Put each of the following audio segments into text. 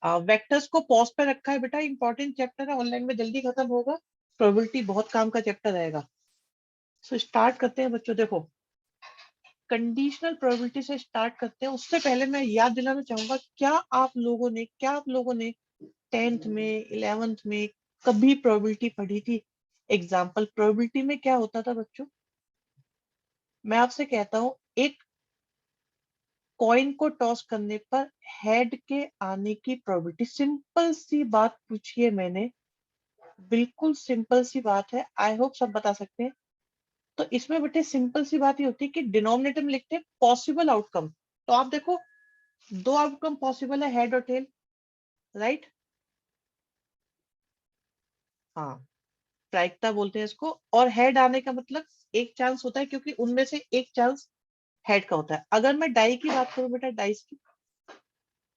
Vectors को pause पे रखा है बेटा, इंपॉर्टेंट चैप्टर है, ऑनलाइन में जल्दी खत्म होगा, प्रोबेबिलिटी बहुत काम का चैप्टर रहेगा। सो स्टार्ट करते हैं बच्चों। देखो कंडीशनल प्रोबेबिलिटी से स्टार्ट करते हैं। उससे पहले मैं याद दिलाना चाहूंगा, क्या आप लोगों ने 10th में 11th में कभी प्रोबेबिलिटी पढ़ी थी? एग्जाम्पल प्रोबेबिलिटी में क्या होता था बच्चों? मैं आपसे कहता हूं, एक कॉइन को टॉस करने पर हेड के आने की प्रोबेबिलिटी, सिंपल सी बात पूछिए मैंने, बिल्कुल सिंपल सी बात है, आई होप सब बता सकते हैं। तो इसमें बेटे सिंपल सी बात ये होती है कि डिनोमिनेटर में लिखते हैं पॉसिबल आउटकम। तो आप देखो, दो आउटकम पॉसिबल है, हेड और टेल, राइट? हाँ, प्रायिकता बोलते हैं इसको। और हेड आने का मतलब एक चांस होता है, क्योंकि उनमें से एक चांस हेड का होता है। अगर मैं डाई की बात करूं बेटा, डाइस की,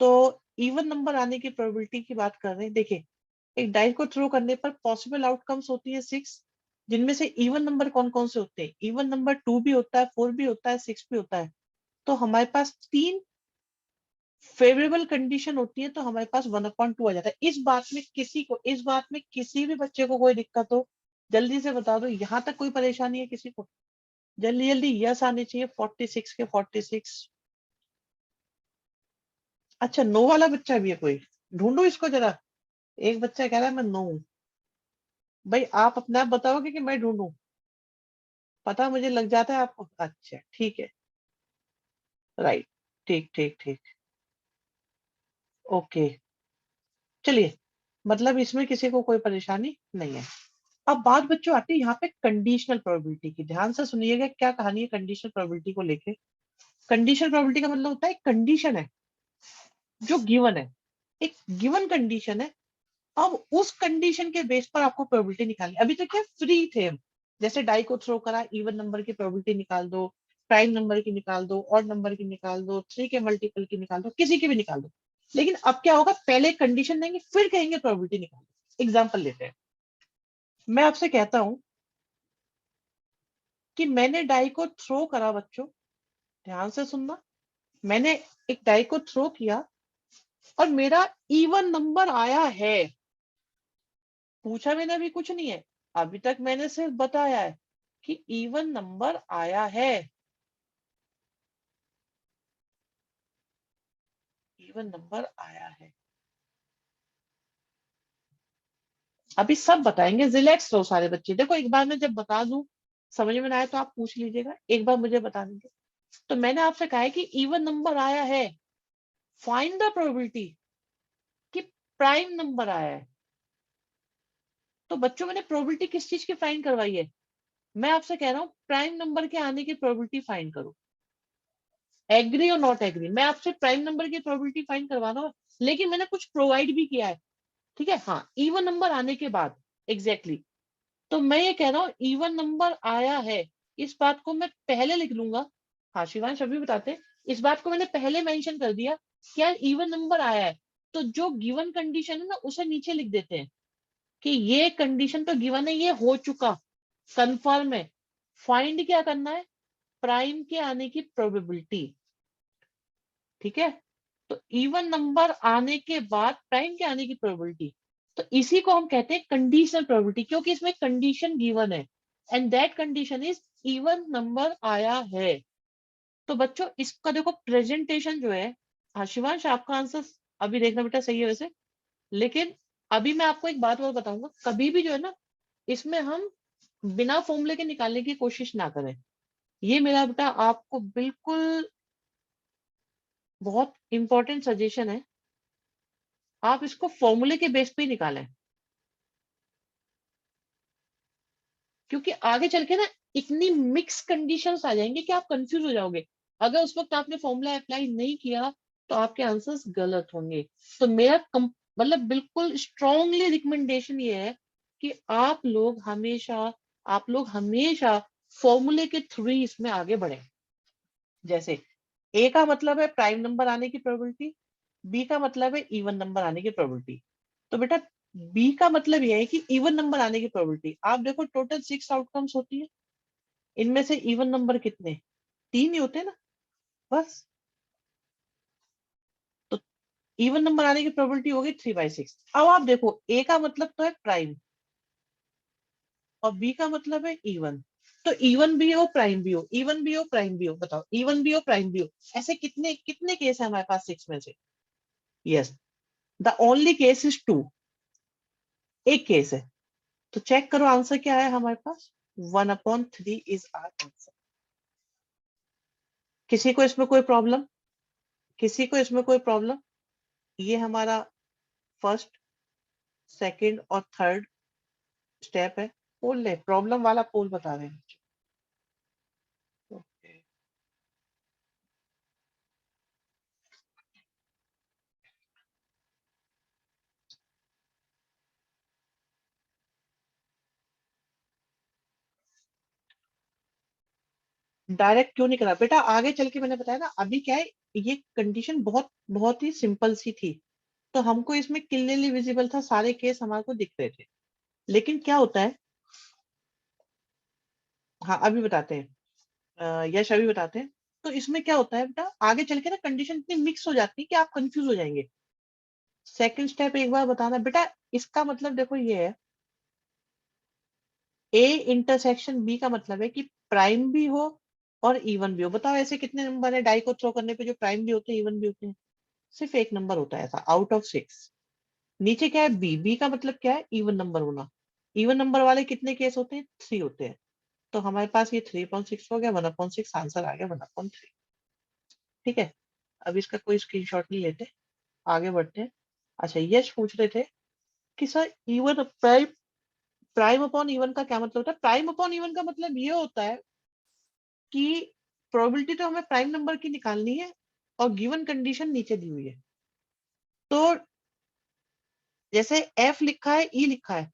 तो इवन नंबर आने की प्रोबेबिलिटी की बात कर रहे हैं। देखिए, एक डाइस को थ्रो करने पर पॉसिबल आउटकम्स होती है 6, जिनमें से इवन नंबर कौन कौन से होते हैं? इवन नंबर 2 भी होता है, 4 भी होता है, 6 भी होता है। तो हमारे पास 3 फेवरेबल कंडीशन होती है, तो हमारे पास 1/2 आ जाता है। इस बात में किसी भी बच्चे को कोई दिक्कत हो, जल्दी से बता दो। यहाँ तक कोई परेशानी है किसी को? जल्दी जल्दी यस आने चाहिए। 46 के 46। अच्छा, नो वाला बच्चा भी है कोई? ढूंढो इसको जरा। एक बच्चा कह रहा है मैं नो हूं। भाई आप अपने आप बताओगे कि मैं ढूंढूं? पता मुझे लग जाता है आपको। अच्छा ठीक है, राइट, ठीक ठीक ठीक, ओके, चलिए, मतलब इसमें किसी को कोई परेशानी नहीं है। अब बात बच्चों आती है यहाँ पे कंडीशनल प्रोबेबिलिटी की। ध्यान से सुनिएगा क्या कहानी है कंडीशनल प्रोबेबिलिटी को लेके। कंडीशनल प्रोबेबिलिटी का मतलब होता है कंडीशन है जो गिवन है, एक गिवन कंडीशन है। अब उस कंडीशन के बेस पर आपको प्रोबेबिलिटी निकालनी। अभी तक क्या फ्री थे हम, जैसे डाई को थ्रो करा, इवन नंबर की प्रोबेबिलिटी निकाल दो, प्राइम नंबर की निकाल दो, ऑड नंबर की निकाल दो, 3 के मल्टीपल की निकाल दो, किसी की भी निकाल दो। लेकिन अब क्या होगा, पहले कंडीशन देंगे फिर कहेंगे प्रोबेबिलिटी निकालो। एग्जाम्पल लेते हैं। मैं आपसे कहता हूं कि मैंने डाई को थ्रो करा बच्चों, ध्यान से सुनना। मैंने एक डाई को थ्रो किया और मेरा इवन नंबर आया है। पूछा मैंने अभी कुछ नहीं है, अभी तक मैंने सिर्फ बताया है कि इवन नंबर आया है। इवन नंबर आया है, अभी सब बताएंगे। रिलैक्स रहो सारे बच्चे। देखो एक बार मैं जब बता दूं, समझ में ना आए तो आप पूछ लीजिएगा, एक बार मुझे बता दीजिए। तो मैंने आपसे कहा है कि इवन नंबर आया है, फाइंड द प्रोबेबिलिटी कि प्राइम नंबर आया है। तो बच्चों मैंने प्रोबेबिलिटी किस चीज की फाइंड करवाई है? मैं आपसे कह रहा हूं प्राइम नंबर के आने की प्रोबेबिलिटी फाइंड करो। एग्री और नॉट एग्री, मैं आपसे प्राइम नंबर की प्रोबेबिलिटी फाइंड करवा रहा हूं, लेकिन मैंने कुछ प्रोवाइड भी किया है। ठीक है, हाँ, इवन नंबर आने के बाद एग्जैक्टली exactly। तो मैं ये कह रहा हूँ इवन नंबर आया है, इस बात को मैं पहले लिख लूंगा। हाँ शिवांश अभी बताते हैं। इस बात को मैंने पहले मेंशन कर दिया कि यार इवन नंबर आया है, तो जो गिवन कंडीशन है ना उसे नीचे लिख देते हैं कि ये कंडीशन तो गिवन है, ये हो चुका, कंफर्म है। फाइंड क्या करना है? प्राइम के आने की प्रोबेबिलिटी। ठीक है, तो इवन नंबर आने के बाद प्राइम के आने की प्रोबेबिलिटी, तो इसी को हम कहते हैं कंडीशनल प्रोबेबिलिटी, क्योंकि इसमें कंडीशन गिवन है and that condition is even number आया है। तो बच्चों इसका देखो प्रेजेंटेशन जो है, हाँ शिवांश आपका आंसर अभी देखना बेटा सही है वैसे, लेकिन अभी मैं आपको एक बात और बताऊंगा, कभी भी जो है ना इसमें हम बिना फॉर्मूले के निकालने की कोशिश ना करें। ये मेरा बेटा आपको बिल्कुल बहुत इंपॉर्टेंट सजेशन है, आप इसको फॉर्मूले के बेस पे ही निकालें, क्योंकि आगे चल के ना इतनी मिक्स कंडीशंस आ जाएंगे कि आप कंफ्यूज हो जाओगे। अगर उस वक्त आपने फॉर्मूला अप्लाई नहीं किया तो आपके आंसर्स गलत होंगे। तो मेरा मतलब बिल्कुल स्ट्रांगली रिकमेंडेशन ये है कि आप लोग हमेशा फॉर्मूले के थ्रू इसमें आगे बढ़े। जैसे ए का मतलब है प्राइम नंबर आने की प्रोबेबिलिटी, बी का मतलब है इवन नंबर आने की प्रोबेबिलिटी। तो बेटा बी का मतलब यह है कि इवन नंबर आने की प्रोबेबिलिटी। आप देखो टोटल 6 आउटकम्स होती है, इनमें से इवन नंबर कितने? 3 ही होते हैं ना, बस। तो इवन नंबर आने की प्रोबेबिलिटी होगी 3/6। अब आप देखो ए का मतलब तो है प्राइम और बी का मतलब है इवन। तो इवन भी हो प्राइम भी हो, इवन भी हो प्राइम भी हो, बताओ इवन भी हो प्राइम भी हो, ऐसे कितने कितने केस है हमारे पास 6 में से? Yes, the only case is 2, एक केस है। तो चेक करो आंसर क्या है हमारे पास, 1/3 इज आर आंसर। किसी को इसमें कोई प्रॉब्लम? किसी को इसमें कोई प्रॉब्लम? ये हमारा फर्स्ट, सेकंड और थर्ड स्टेप है। पोल ले, प्रॉब्लम वाला पोल बता रहे हैं। ओके, डायरेक्ट क्यों नहीं करा बेटा? आगे चल के मैंने बताया ना, अभी क्या है, ये कंडीशन बहुत बहुत ही सिंपल सी थी, तो हमको इसमें क्लियरली विजिबल था, सारे केस हमारे को दिख रहे थे। लेकिन क्या होता है, हाँ अभी बताते हैं, यश अभी बताते हैं। तो इसमें क्या होता है बेटा, आगे चल के ना कंडीशन इतनी मिक्स हो जाती है कि आप कंफ्यूज हो जाएंगे। सेकंड स्टेप एक बार बताना बेटा, इसका मतलब देखो ये है, ए इंटरसेक्शन बी का मतलब है कि प्राइम भी हो और इवन भी हो। बताओ ऐसे कितने नंबर है डाई को थ्रो करने पे जो प्राइम भी होते हैं इवन भी होते हैं? सिर्फ एक नंबर होता है ऐसा, आउट ऑफ 6। नीचे क्या है, बी, बी का मतलब क्या है, इवन नंबर होना। इवन नंबर वाले कितने केस होते हैं, 3 होते हैं। तो हमारे पास ये 3/6 हो गया, 1/6 आंसर आ गया 1/3। ठीक है, अब इसका कोई स्क्रीनशॉट नहीं लेते, आगे बढ़ते हैं। अच्छा, यश पूछ रहे थे कि sir even prime, prime upon even का क्या मतलब होता है? प्राइम अपॉन इवन का मतलब ये होता है कि प्रोबेबिलिटी तो हमें प्राइम नंबर की निकालनी है और गिवन कंडीशन नीचे दी हुई है। तो जैसे एफ लिखा है, ई लिखा है,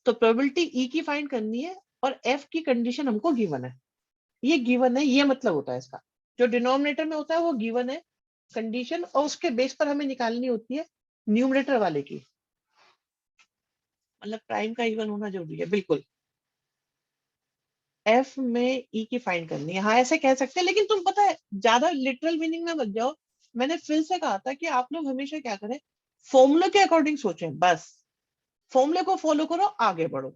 तो प्रोबेबिलिटी ई की फाइंड करनी है और एफ की कंडीशन हमको गिवन है। ये गिवन है, ये मतलब होता है इसका। जो डिनोमिनेटर में होता है वो गिवन है कंडीशन, और उसके बेस पर हमें निकालनी होती है न्यूमरेटर वाले की। मतलब प्राइम का इवन होना जरूरी है, बिल्कुल। एफ में ई की फाइंड करनी है, हाँ ऐसे कह सकते हैं। लेकिन तुम पता है, ज्यादा लिटरल मीनिंग में मत जाओ। मैंने फिर से कहा था कि आप लोग हमेशा क्या करें, फॉर्मूले के अकॉर्डिंग सोचें बस। फॉर्मूले को फॉलो करो, आगे बढ़ो।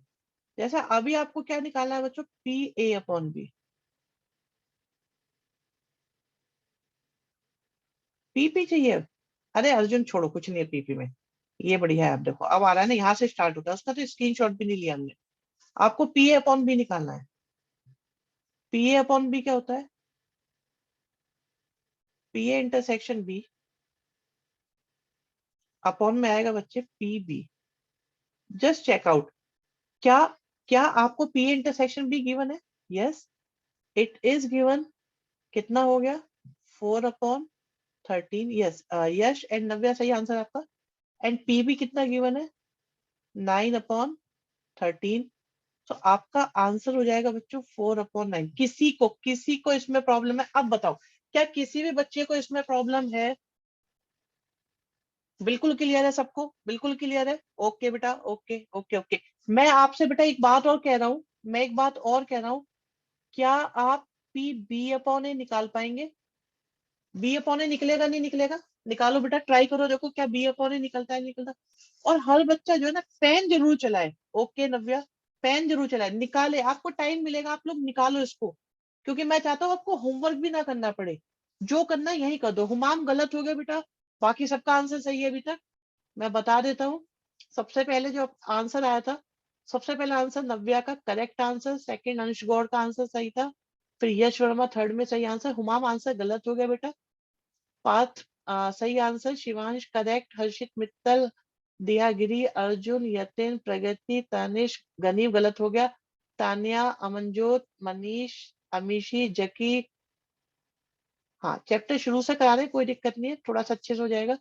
जैसे अभी आपको क्या निकालना है बच्चों, P A upon B. PP चाहिए? अरे अर्जुन छोड़ो, कुछ नहीं है पीपी में। ये बढ़िया है, आप देखो अब आ रहा है ना, यहाँ से स्टार्ट होता है उसका, तो स्क्रीनशॉट भी नहीं लिया हमने। आपको पी ए अपॉन बी निकालना है। पी ए अपॉन बी क्या होता है? P A intersection B upon में आएगा बच्चे पी बी। जस्ट चेकआउट, क्या क्या आपको P A intersection B given है? Yes, it is given. कितना हो गया, 4/13। यस, यश एंड नव्या सही आंसर आपका। एंड पी बी कितना गिवन है, 9/13। तो आपका आंसर हो जाएगा बच्चों 4/9। किसी को इसमें प्रॉब्लम है? अब बताओ, क्या किसी भी बच्चे को इसमें प्रॉब्लम है? बिल्कुल क्लियर है सबको, बिल्कुल क्लियर है। ओके बेटा, ओके ओके ओके। मैं आपसे बेटा एक बात और कह रहा हूँ, मैं एक बात और कह रहा हूँ, क्या आप पी बी अपॉन ए निकाल पाएंगे? बी अपॉन ए निकलेगा नहीं निकलेगा? निकालो बेटा, ट्राई करो, देखो क्या बी अपॉन ए निकलता है, निकलता। और हर बच्चा जो है ना पेन जरूर चलाए। ओके नव्या, पेन जरूर चलाए, निकाले, आपको टाइम मिलेगा, आप लोग निकालो इसको। क्योंकि मैं चाहता हूँ आपको होमवर्क भी ना करना पड़े, जो करना है यही कर दो। हुमाम गलत हो गया बेटा, बाकी सबका आंसर सही है अभी तक। मैं बता देता हूँ, सबसे पहले जो आंसर आया था, सबसे पहला आंसर नव्या का करेक्ट आंसर, सेकंड अंश गौड़ का आंसर सही था, फिर यश वर्मा थर्ड में सही आंसर। हुमाम आंसर गलत हो गया बेटा। पार्थ सही आंसर, शिवांश करेक्ट, हर्षित मित्तल, दियागिरी, अर्जुन, यतिन, प्रगति, तनिष, गनीव गलत हो गया, तानिया, अमनजोत, मनीष, अमीशी, जकी। हाँ चैप्टर शुरू से करा रहे हैं, कोई दिक्कत नहीं है, थोड़ा सा अच्छे से हो जाएगा।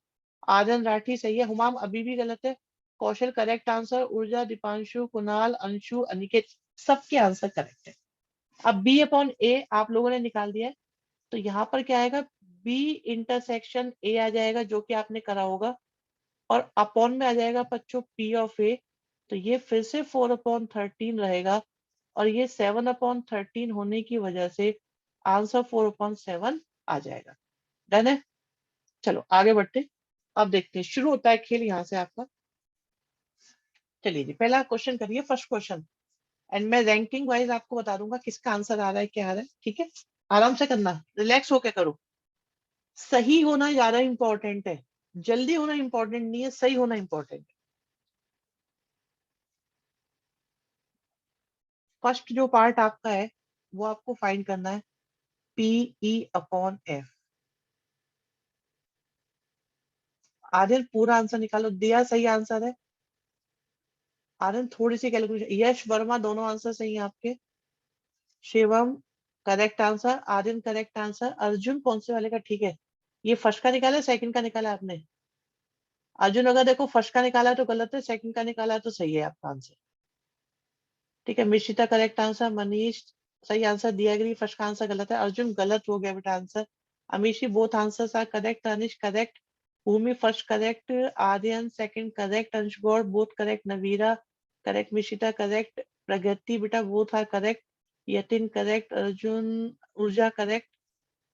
आदन राठी सही है, हुमाम अभी भी गलत है। कौशल करेक्ट आंसर, ऊर्जा, दीपांशु, कुणाल, अंशु, अनिकेत, सबके आंसर करेक्ट है। अब बी अपॉन ए आप लोगों ने निकाल दिया है, तो यहाँ पर क्या आएगा, बी इंटरसेक्शन ए आ जाएगा, जो कि आपने करा होगा, और अपॉन में आ जाएगा बच्चों पी ऑफ ए। तो ये फिर से 4/13 रहेगा, और ये 7/13 होने की वजह से आंसर 4/7 आ जाएगा। डन है? चलो आगे बढ़ते। अब देखते हैं, शुरू होता है खेल यहाँ से आपका। चलिए जी, पहला क्वेश्चन करिए, फर्स्ट क्वेश्चन। एंड मैं रैंकिंग वाइज आपको बता दूंगा किसका आंसर आ रहा है, क्या आ रहा है, ठीक है। आराम से करना, रिलैक्स होके करो। सही होना ज्यादा इंपॉर्टेंट है, जल्दी होना इंपॉर्टेंट नहीं है, सही होना इंपॉर्टेंट। फर्स्ट जो पार्ट आपका है वो आपको फाइंड करना है, PE/F। आर्यन पूरा आंसर निकालो, दिया सही आंसर है। आर्यन थोड़ी सी कैलकुलेशन, यश वर्मा दोनों आंसर सही है आपके। Shivam correct answer, Aryan correct answer. Arjun कौन से वाले का ठीक है, ये फर्स्ट का निकाला है सेकंड का निकाला है आपने? अर्जुन अगर देखो फर्स्ट का निकाला है तो गलत है, सेकंड का निकाला है तो सही है आपका आंसर। ठीक है, मिश्रिता करेक्ट आंसर, मनीष सही आंसर, दियागिरी फर्स्ट का आंसर गलत है, अर्जुन गलत हो गया बेटा answer. Amishi both answers are correct, Anish correct, Bhumi first correct, Aryan second correct, Ansh Gaur both correct, Navira correct, Mishrita correct, Pragati बेटा both are correct, Yatin correct, Arjun, Urja correct,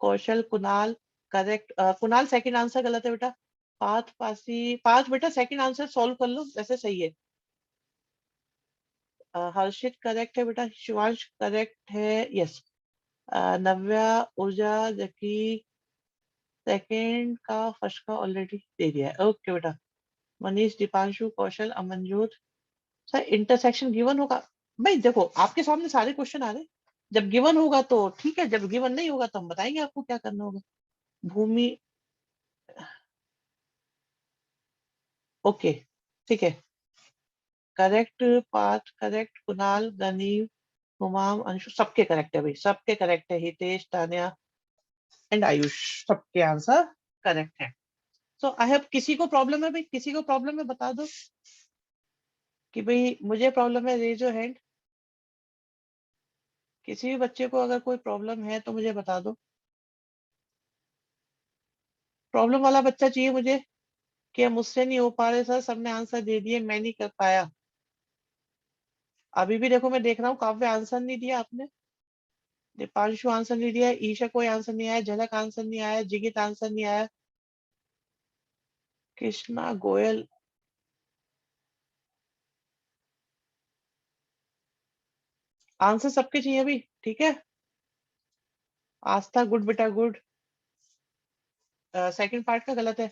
Kaushal, Kunal correct. Kunal second answer गलत है बेटा। पांच पासी पांच बेटा सेकंड आंसर सॉल्व कर लो, वैसे सही है। हर्षित करेक्ट है बेटा, शिवांश करेक्ट है, यस। नव्या, ऊर्जा, जकी सेकंड का फर्स्ट का ऑलरेडी दे दिया है, ओके बेटा। मनीष, दीपांशु, कौशल, अमनजोत। सर इंटरसेक्शन गिवन होगा? भाई देखो आपके सामने सारे क्वेश्चन आ रहे हैं, जब गिवन होगा तो ठीक है, जब गिवन नहीं होगा तो हम बताएंगे आपको क्या करना होगा। भूमि, ओके ठीक है, करेक्ट, पार्थ करेक्ट, कुणाल, गनीव, हुमाम, अंशु सबके करेक्ट है भाई, सबके करेक्ट है, हितेश, तान्या एंड आयुष, सबके आंसर करेक्ट है। सो आई हैव, किसी को प्रॉब्लम है भाई, किसी को प्रॉब्लम है बता दो कि भाई मुझे प्रॉब्लम है, रेज योर हैंड। किसी भी बच्चे को अगर कोई प्रॉब्लम है तो मुझे बता दो। प्रॉब्लम वाला बच्चा चाहिए मुझे, कि मुझसे नहीं हो पा रहे सर, सबने आंसर दे दिए मैं नहीं कर पाया। अभी भी देखो मैं देख रहा हूँ, काव्य आंसर नहीं दिया आपने, दीपांशु आंसर नहीं दिया, ईशा कोई आंसर नहीं आया, झलक आंसर नहीं आया, जिगित आंसर नहीं आया, कृष्णा गोयल। आंसर सबके चाहिए अभी, ठीक है। आस्था गुड बेटा गुड, सेकंड पार्ट का गलत है।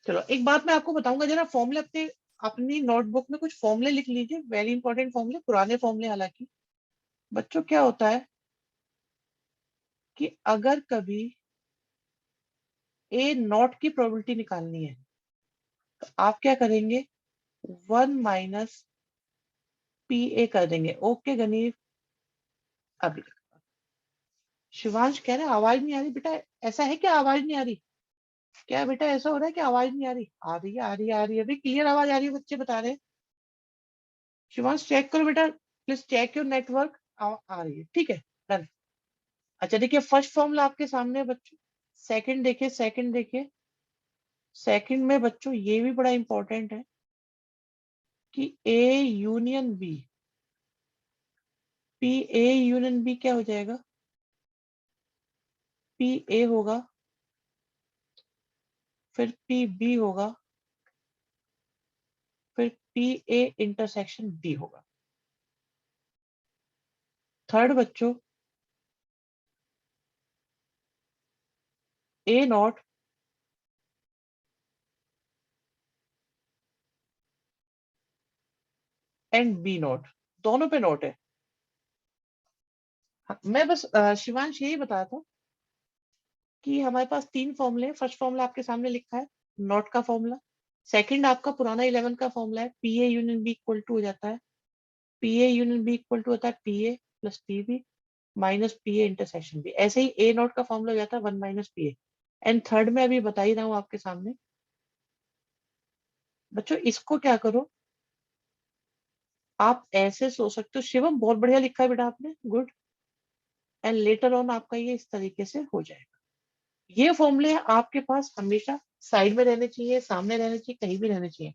चलो एक बात मैं आपको बताऊंगा, जरा फॉर्मूले अपने अपनी नोटबुक में कुछ फॉर्मूले लिख लीजिए, वेरी इंपॉर्टेंट फॉर्मूले, पुराने फॉर्मूले हालांकि। बच्चों क्या होता है कि अगर कभी ए नॉट की प्रोबेबिलिटी निकालनी है तो आप क्या करेंगे, 1 - PA कर देंगे, ओके गनीव। अभी शिवांश कह रहे हैं आवाज नहीं आ रही बेटा, ऐसा है क्या, आवाज नहीं आ रही क्या बेटा, ऐसा हो रहा है कि आवाज नहीं आ रही? आ रही है, आ रही है, आ रही है, अभी क्लियर आवाज आ रही है, बच्चे बता रहे हैं। शिवांश चेक करो बेटा, प्लीज चेक योर नेटवर्क, आ रही है, ठीक है, डन। अच्छा देखिए फर्स्ट फॉर्मूला आपके सामने है बच्चों, सेकंड देखिए, सेकंड देखिए, सेकंड में बच्चों ये भी बड़ा इंपॉर्टेंट है कि A union B, P A union B क्या हो जाएगा, PA होगा, फिर PB होगा, फिर PA इंटरसेक्शन B होगा। थर्ड बच्चों, A0 एंड B0, दोनों पे नोट है। हाँ, मैं बस शिवांश यही बताया था कि हमारे पास तीन फॉर्मूले हैं। फर्स्ट फॉर्मूला आपके सामने लिखा है, नॉट का फॉर्मूला। सेकंड आपका पुराना 11 का फॉर्मूला है, PA union B equal to हो जाता है, PA union B equal to होता है PA+PB minus PA intersection B। ऐसे ही A0 का फॉर्मूला हो जाता है 1 - PA। एंड थर्ड में अभी बता ही रहा हूँ आपके सामने। बच्चों इसको क्या करो, आप ऐसे सोच सकते हो, शिवम बहुत बढ़िया लिखा है बेटा आपने, गुड। एंड लेटर ऑन आपका ये इस तरीके से हो जाएगा। ये फॉर्मूले आपके पास हमेशा साइड में रहने चाहिए, सामने रहने चाहिए, कहीं भी रहने चाहिए।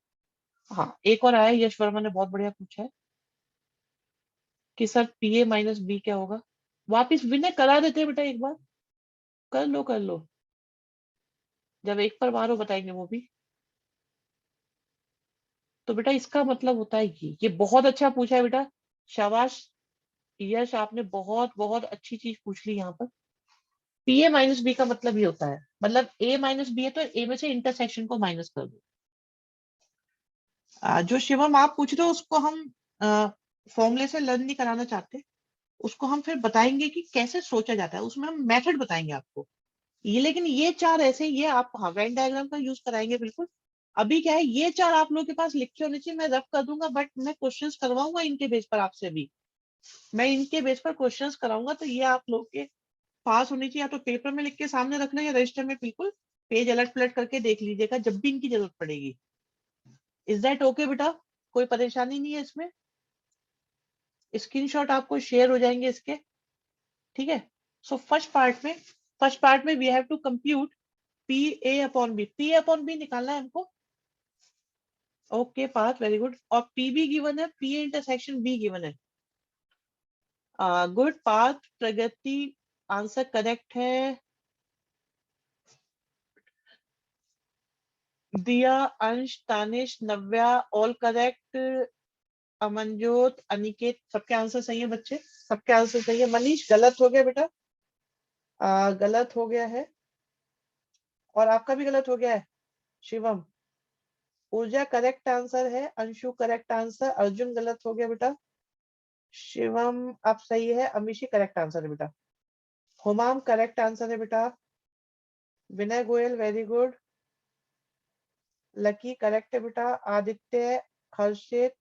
हाँ एक और आया, यश वर्मा ने बहुत बढ़िया पूछा है कि सर PA - B क्या होगा। वापिस विनय करा देते हैं बेटा, एक बार कर लो, कर लो। जब एक पर मारो बताएंगे वो भी। तो बेटा इसका मतलब होता है ये बहुत अच्छा पूछा है बेटा, शाबाश यश, आपने बहुत बहुत अच्छी चीज पूछ ली यहाँ पर। पी ए माइनस बी का मतलब ये होता है, मतलब ए माइनस बी है तो ए में से इंटरसेक्शन को माइनस कर दो। जो शिवम आप पूछ रहे हो उसको हम फॉर्मूले से लर्न नहीं कराना चाहते, उसको हम फिर बताएंगे कि कैसे सोचा जाता है, उसमें हम मेथड बताएंगे आपको। ये लेकिन ये चार ऐसे ये आप, हाँ, वेन डायग्राम का यूज कराएंगे बिल्कुल। अभी क्या है, ये चार आप लोगों के पास लिखे होने चाहिए, मैं रफ कर दूंगा, बट मैं क्वेश्चंस करवाऊंगा इनके बेस पर आपसे भी। मैं इनके बेस पर क्वेश्चंस कराऊंगा, तो ये आप लोग के पास होनी चाहिए, या तो पेपर में लिख के सामने रखना या रजिस्टर में बिल्कुल पेज अलट पलट करके देख लीजिएगा जब भी इनकी जरूरत पड़ेगी। इज दैट ओके बेटा? कोई परेशानी नहीं है इसमें? स्क्रीनशॉट आपको शेयर हो जाएंगे इसके, ठीक है। सो फर्स्ट पार्ट में we have to compute P A upon B, P A upon B निकालना है हमको। Okay Parth, very good. और पी बी गिवन है, पी इंटरसेक्शन बी गिवन है। Good Parth, Pragati answer correct है। Diya, Ansh, Tanish, Navya all correct. अमनजोत, अनिकेत, सबके आंसर सही है बच्चे, सबके आंसर सही है। मनीष गलत हो गया बेटा, गलत हो गया है, और आपका भी गलत हो गया है। शिवम, ऊर्जा करेक्ट आंसर है, अंशु करेक्ट आंसर, अर्जुन गलत हो गया बेटा, शिवम आप सही है, अमीशी करेक्ट आंसर है बेटा, हुमाम करेक्ट आंसर है बेटा, Vinay Goyal very good, Lucky correct है बेटा, Aditya, Harshit,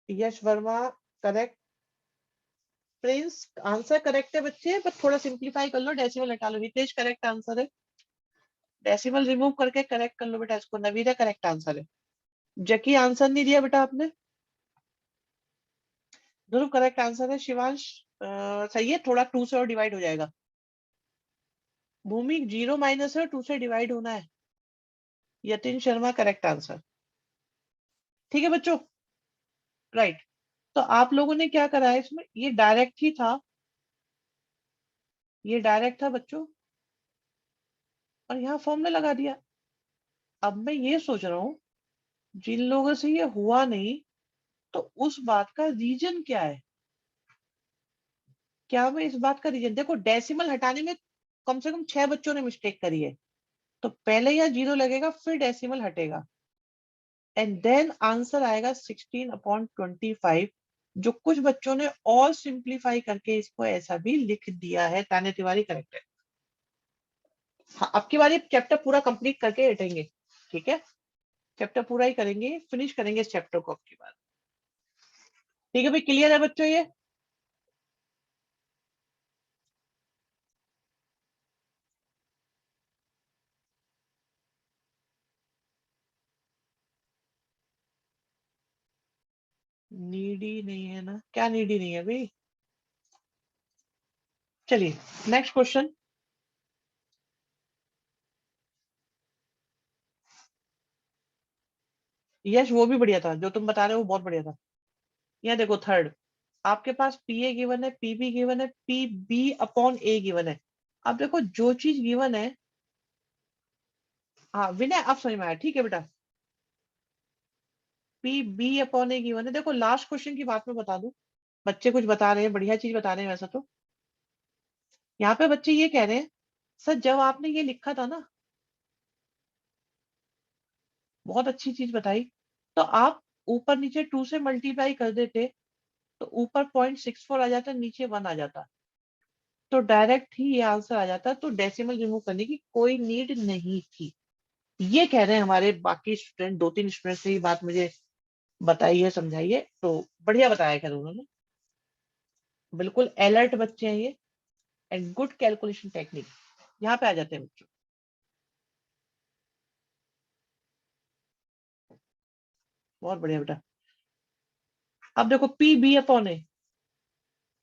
Yash Verma correct, Prince answer correct है बच्चे, पर थोड़ा सिंप्लीफाई कर लो, डेसिमल हटा लो। रितेश करेक्ट आंसर है, डेसिमल रिमूव करके करेक्ट कर लो बेटा इसको। नवीरा करेक्ट आंसर है। जकी आंसर नहीं दिया बेटा आपने। ध्रुव करेक्ट आंसर है। शिवांश सही है, थोड़ा टू से और डिवाइड हो जाएगा। भूमि जीरो माइनस है, टू से डिवाइड होना है। Yatin Sharma correct answer. ठीक है बच्चों, राइट। तो आप लोगों ने क्या करा है इसमें, ये डायरेक्ट ही था, ये डायरेक्ट था बच्चों, और यहाँ फॉर्मूला लगा दिया। अब मैं ये सोच रहा हूँ, जिन लोगों से ये हुआ नहीं, तो उस बात का रीजन क्या है? क्या मैं इस बात का रीजन, देखो डेसिमल हटाने में कम से कम 6 बच्चों ने मिस्टेक करी है, तो पहले यहाँ जीरो लगेगा, फिर डेसिमल हटेगा, एंड देन आंसर आएगा 16/25। जो कुछ बच्चों ने और सिंप्लीफाई करके इसको ऐसा भी लिख दिया है। तान्या तिवारी करेक्ट है। हाँ, अब की बारी चैप्टर पूरा कंप्लीट करके हटेंगे, ठीक है। चैप्टर पूरा ही करेंगे, फिनिश करेंगे इस चैप्टर को अब की बार। ठीक है भाई, क्लियर है बच्चों ये? नीडी नहीं है ना, क्या नीडी नहीं है भाई? चलिए नेक्स्ट क्वेश्चन। यश वो भी बढ़िया था, जो तुम बता रहे हो वो बहुत बढ़िया था। यहाँ देखो थर्ड, आपके पास पी ए गिवन है, पी बी गिवन है, पी बी अपॉन ए गिवन है। अब देखो जो चीज गिवन है, हाँ विनय अब समझ में आया, ठीक है बेटा। पी बी अपॉन ए गिवन है। देखो लास्ट क्वेश्चन की बात में बता दूं, बच्चे कुछ बता रहे हैं, बढ़िया चीज बता रहे हैं वैसा तो। यहाँ पे बच्चे ये कह रहे हैं, सर जब आपने ये लिखा था ना, बहुत अच्छी चीज बताई, तो आप ऊपर नीचे टू से मल्टीप्लाई कर देते, तो ऊपर 0.64 आ जाता, नीचे 1 आ जाता, तो डायरेक्ट ही ये आंसर आ जाता, तो डेसिमल रिमूव करने की कोई नीड नहीं थी। ये कह रहे हैं हमारे बाकी स्टूडेंट, 2-3 स्टूडेंट से ये बात मुझे बताइए, समझाइए, तो बढ़िया बताया खैर उन्होंने, बिल्कुल अलर्ट बच्चे हैं ये, एंड गुड कैलकुलेशन टेक्निक। यहाँ पे आ जाते हैं बच्चों, बहुत बढ़िया बेटा। अब देखो P B upon A,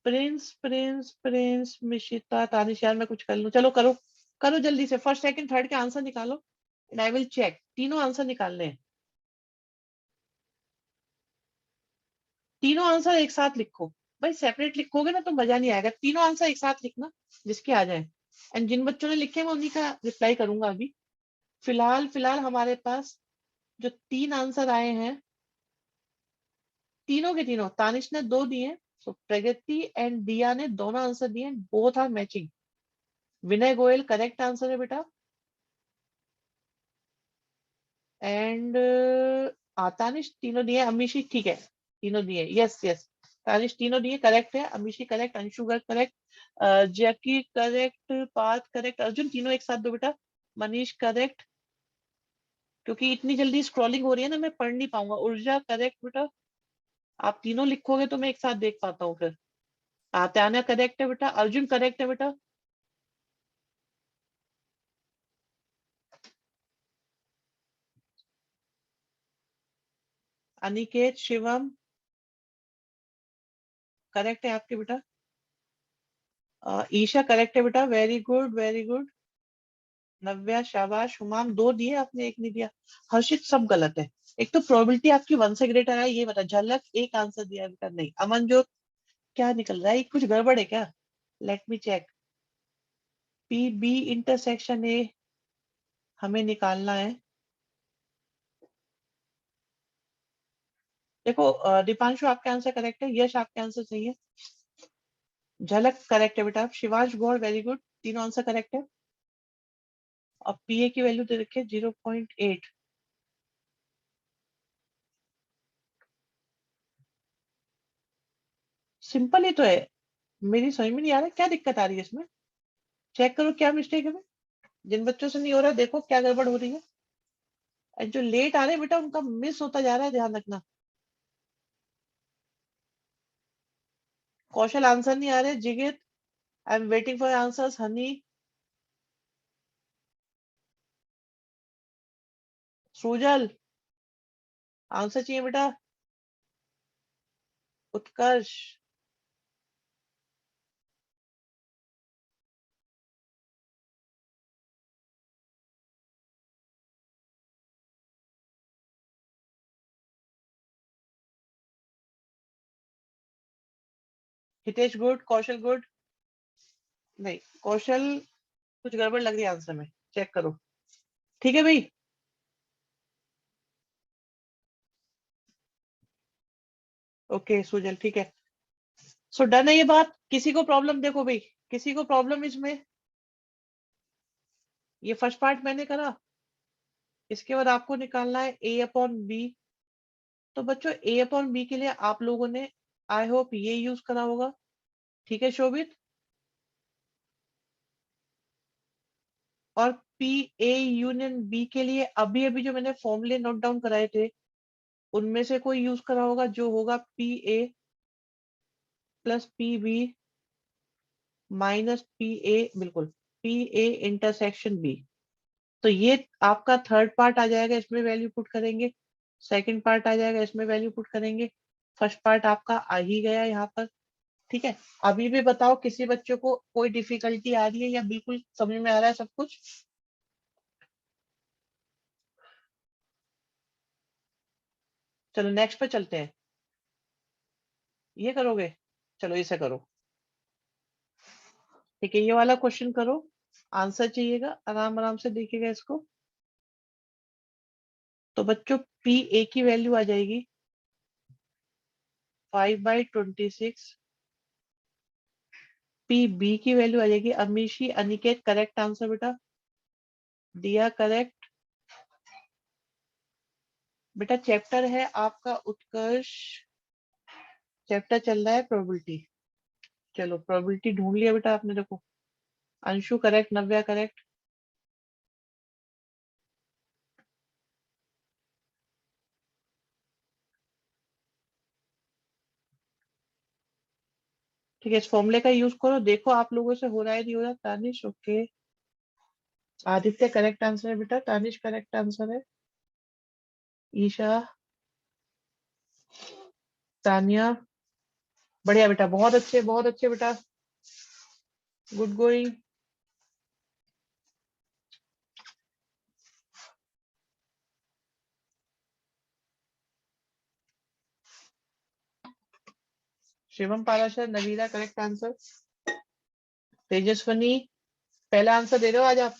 Prince Prince Prince Mishita Tanish, यार मैं कुछ कर लूं, चलो करो, करो जल्दी से, फर्स्ट सेकंड थर्ड के आंसर निकालो, एंड आई विल चेक। तीनों आंसर निकालने हैं, तीनों आंसर एक साथ लिखो। भाई सेपरेट लिखोगे ना तो मजा नहीं आएगा, तीनों आंसर एक साथ लिखना जिसके आ जाए। एंड जिन बच्चों ने लिखे मैं उन्हीं का रिप्लाई करूंगा अभी। फिलहाल फिलहाल हमारे पास जो 3 आंसर आए हैं, तीनों के तीनों, तानिश ने 2 दिए, सो प्रगति एंड दिया ने दोनों आंसर दिए, both are matching. Vinay Goyal correct answer है बेटा। एंड तानिश तीनों दिए, अमीशी ठीक है, तीनों दिए, यस यस, तानिश तीनों दिए करेक्ट है, अमीशी करेक्ट, अंशु करेक्ट, जैकी करेक्ट, पार्थ करेक्ट, अर्जुन तीनों एक साथ दो बेटा, मनीष करेक्ट, क्योंकि इतनी जल्दी स्क्रॉलिंग हो रही है ना मैं पढ़ नहीं पाऊंगा। ऊर्जा करेक्ट बेटा, आप तीनों लिखोगे तो मैं एक साथ देख पाता हूँ फिर। तान्या करेक्ट है बेटा, अर्जुन करेक्ट है बेटा, अनिकेत शिवम करेक्ट है आपके बेटा, ईशा करेक्ट है बेटा, वेरी गुड वेरी गुड, नव्या शाबाश, हुमाम 2 दिए आपने, एक नहीं दिया, हर्षित सब गलत है। एक तो प्रोबेबिलिटी आपकी 1 से ग्रेटर है ये बता, झलक एक आंसर दिया बेटा, नहीं, अमनजोत क्या निकल रहा है, कुछ गड़बड़ है क्या, let me check, P B intersection A हमें निकालना है। देखो दीपांशु आपका आंसर करेक्ट है, यश आपका आंसर सही है, झलक करेक्ट है बेटा, शिवांश गौड़ वेरी गुड, तीनों आंसर करेक्ट है। और पीए की वैल्यू दे रखी है 0.8, सिंपल ही तो है, मेरी समझ में नहीं आ रहा क्या दिक्कत आ रही है इसमें, चेक करो क्या मिस्टेक है, जिन बच्चों से नहीं हो रहा देखो क्या गड़बड़ हो रही है, और जो लेट आ रहे हैं बेटा उनका मिस होता जा रहा है, ध्यान रखना। कौशल आंसर नहीं आ रहे, Jigit I am waiting for answers, Honey, Sujal answer चाहिए बेटा, उत्कर्ष, हितेश गुड, कौशल गुड, नहीं कौशल कुछ गड़बड़ लग रही है आंसर में, चेक करो, ठीक है भाई। ओके सुजल ठीक है, सो डन है ये बात, किसी को प्रॉब्लम, देखो भाई किसी को प्रॉब्लम इसमें, ये फर्स्ट पार्ट मैंने करा, इसके बाद आपको निकालना है ए अपॉन बी, तो बच्चों ए अपॉन बी के लिए आप लोगों ने आई होप ये यूज करा होगा, ठीक है शोभित, और पी ए यूनियन बी के लिए अभी अभी जो मैंने फॉर्मूले नोट डाउन कराए थे उनमें से कोई यूज करा होगा, जो होगा P A plus P B minus P A, बिल्कुल पी ए इंटरसेक्शन बी, तो ये आपका थर्ड पार्ट आ जाएगा, इसमें वैल्यू पुट करेंगे, सेकंड पार्ट आ जाएगा, इसमें वैल्यू पुट करेंगे, फर्स्ट पार्ट आपका आ ही गया यहाँ पर, ठीक है। अभी भी बताओ किसी बच्चों को कोई डिफिकल्टी आ रही है या बिल्कुल समझ में आ रहा है सब कुछ, चलो नेक्स्ट पे चलते हैं, ये करोगे, चलो इसे करो, ठीक है, ये वाला क्वेश्चन करो, आंसर चाहिएगा, आराम आराम से देखिएगा इसको, तो बच्चों पी ए की वैल्यू आ जाएगी 5/26, पी बी की वैल्यू आ जाएगी, अमीशी अनिकेत करेक्ट आंसर बेटा, दिया करेक्ट बेटा, चैप्टर है आपका उत्कर्ष, चैप्टर चल रहा है प्रोबेबिलिटी, चलो प्रोबेबिलिटी ढूंढ लिया बेटा आपने, देखो अंशु करेक्ट, नव्या करेक्ट, ठीक है, इस फॉर्मूले का यूज करो, देखो आप लोगों से हो रहा है नहीं हो रहा, Tanish okay, Aditya correct answer है बेटा, तानिश करेक्ट आंसर है, ईशा, तानिया, बढ़िया बेटा, बहुत अच्छे बेटा, good going, Shivam Parashar, Navira correct answer, Tejaswini, पहला आंसर दे रहे हो आज आप?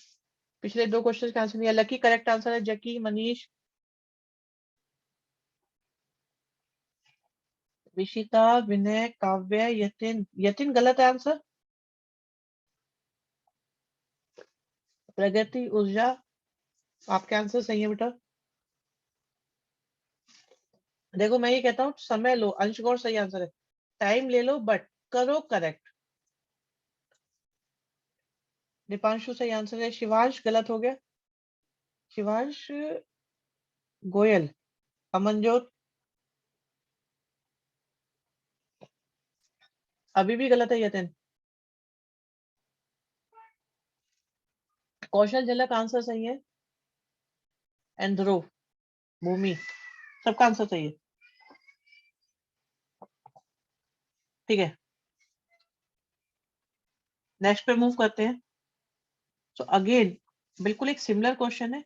पिछले 2 क्वेश्चन का आंसर नहीं है। लकी करेक्ट आंसर है, जकी, मनीष, विशिता, विनय, काव्य, यतिन। यतिन गलत है आंसर। प्रगति, ऊर्जा, आपके आंसर सही है बेटा। देखो मैं ये कहता हूँ समय लो, अंशगौर सही आंसर है, टाइम ले लो बट करो करेक्ट। दीपांशु सही आंसर है, शिवांश गलत हो गया, शिवांश, गोयल, अमनजोत अभी भी गलत है, यतिन, कौशल, झलक आंसर सही है, एंड ध्रुव, भूमि, सबका आंसर सही है। ठीक है, नेक्स्ट पे मूव करते हैं। तो अगेन बिल्कुल एक सिमिलर क्वेश्चन है,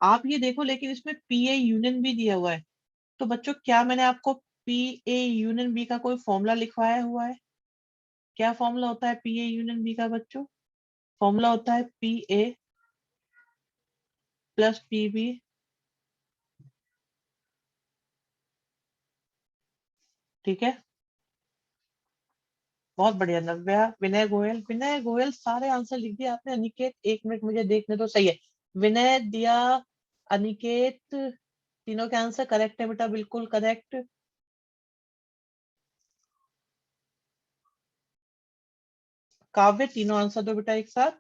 आप ये देखो, लेकिन इसमें पी ए यूनियन बी दिया हुआ है। तो बच्चों क्या मैंने आपको पी ए यूनियन बी का कोई फॉर्मूला लिखवाया हुआ है? क्या फॉर्मूला होता है पी ए यूनियन बी का बच्चों? फॉर्मूला होता है P A plus P B, ठीक है। बहुत बढ़िया नव्या, विनय गोयल, विनय गोयल सारे आंसर लिख दिए आपने। अनिकेत 1 मिनट मुझे देखने दो, सही है। विनय, दिया, अनिकेत, तीनों के आंसर करेक्ट है बेटा, बिल्कुल करेक्ट। काव्य, तीनों आंसर दो बेटा एक साथ।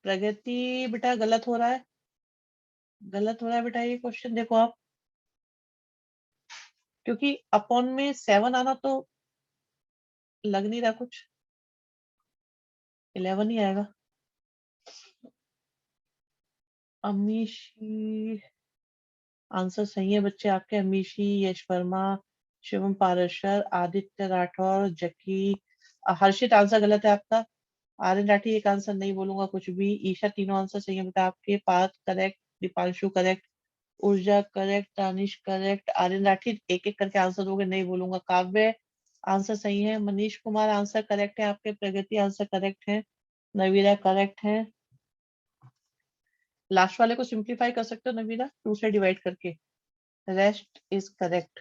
प्रगति बेटा गलत हो रहा है, गलत हो रहा है बेटा ये क्वेश्चन, देखो आप, क्योंकि अपॉन में 7 आना तो लग नहीं रहा कुछ, 11 ही आएगा। अमीशी आंसर सही है बच्चे आपके, अमीशी, यश वर्मा, शिवम पारेशर, आदित्य राठौर, जकी, हर्षित आंसर गलत है आपका। आर्यन राठी एक आंसर नहीं बोलूंगा कुछ भी। ईशा, तीनों आंसर सही है बेटा आपके। पार्थ करेक्ट, दीपांशु करेक्ट, ऊर्जा करेक्ट, तानिश करेक्ट, आर्यन राठी एक एक करके आंसर दोगे नहीं बोलूंगा। काव्य आंसर सही है, मनीष कुमार आंसर करेक्ट है आपके, प्रगति आंसर करेक्ट है, नवीरा करेक्ट है। लास्ट वाले को सिंप्लीफाई कर सकते हो नवीरा, 2 से डिवाइड करके, रेस्ट इज करेक्ट।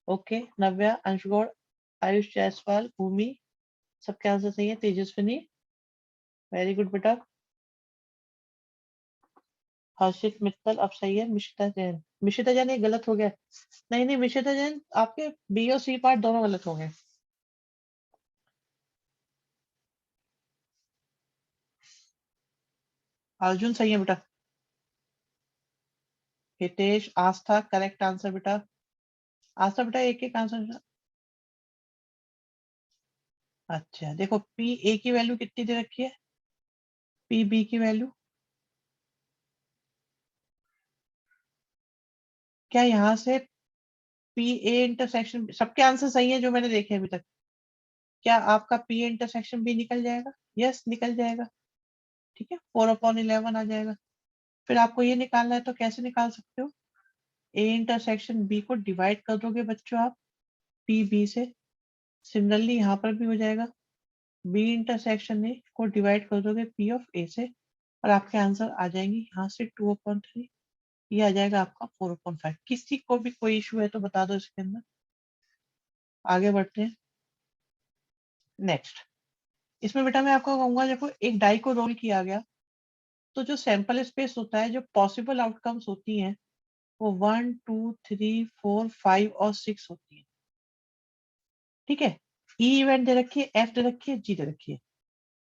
ओके, नव्या, अंशगौड़, आयुष जायसवाल, भूमि, सबके आंसर सही है। तेजस्विनी, वेरी गुड बेटा। हर्षित मित्तल अब सही है। मिशिता जैन, मिशिता जैन ये गलत हो गया। नहीं नहीं, मिशिता जैन आपके बी और सी पार्ट दोनों गलत हो गए। अर्जुन सही है बेटा। हितेश, आस्था करेक्ट आंसर बेटा। आस्था बेटा एक एक आंसर। अच्छा देखो, पी ए की वैल्यू कितनी दे रखी है, पी बी की वैल्यू, क्या यहाँ से पी ए इंटरसेक्शन, सबके आंसर सही है जो मैंने देखे अभी तक, क्या आपका पी ए इंटरसेक्शन भी निकल जाएगा? यस निकल जाएगा, ठीक है, 4/11 आ जाएगा। फिर आपको ये निकालना है तो कैसे निकाल सकते हो, ए इंटरसेक्शन बी को डिवाइड कर दोगे बच्चों आप पी बी से। सिमिलरली यहाँ पर भी हो जाएगा, बी इंटरसेक्शन ए को डिवाइड कर दोगे पी ऑफ ए से, और आपके आंसर आ जाएंगे यहाँ से 2/3, ये आ जाएगा आपका 4/5। किसी को भी कोई इशू है तो बता दो इसके अंदर। आगे बढ़ते हैं नेक्स्ट। इसमें बेटा मैं आपको कहूंगा, देखो एक डाई को रोल किया गया, तो जो सैंपल स्पेस होता है, जो पॉसिबल आउटकम्स होती हैं, वो 1 2 3 4 5 और 6 होती है, ठीक है। ई इवेंट दे रखी है, एफ दे रखी है, जी दे रखी है।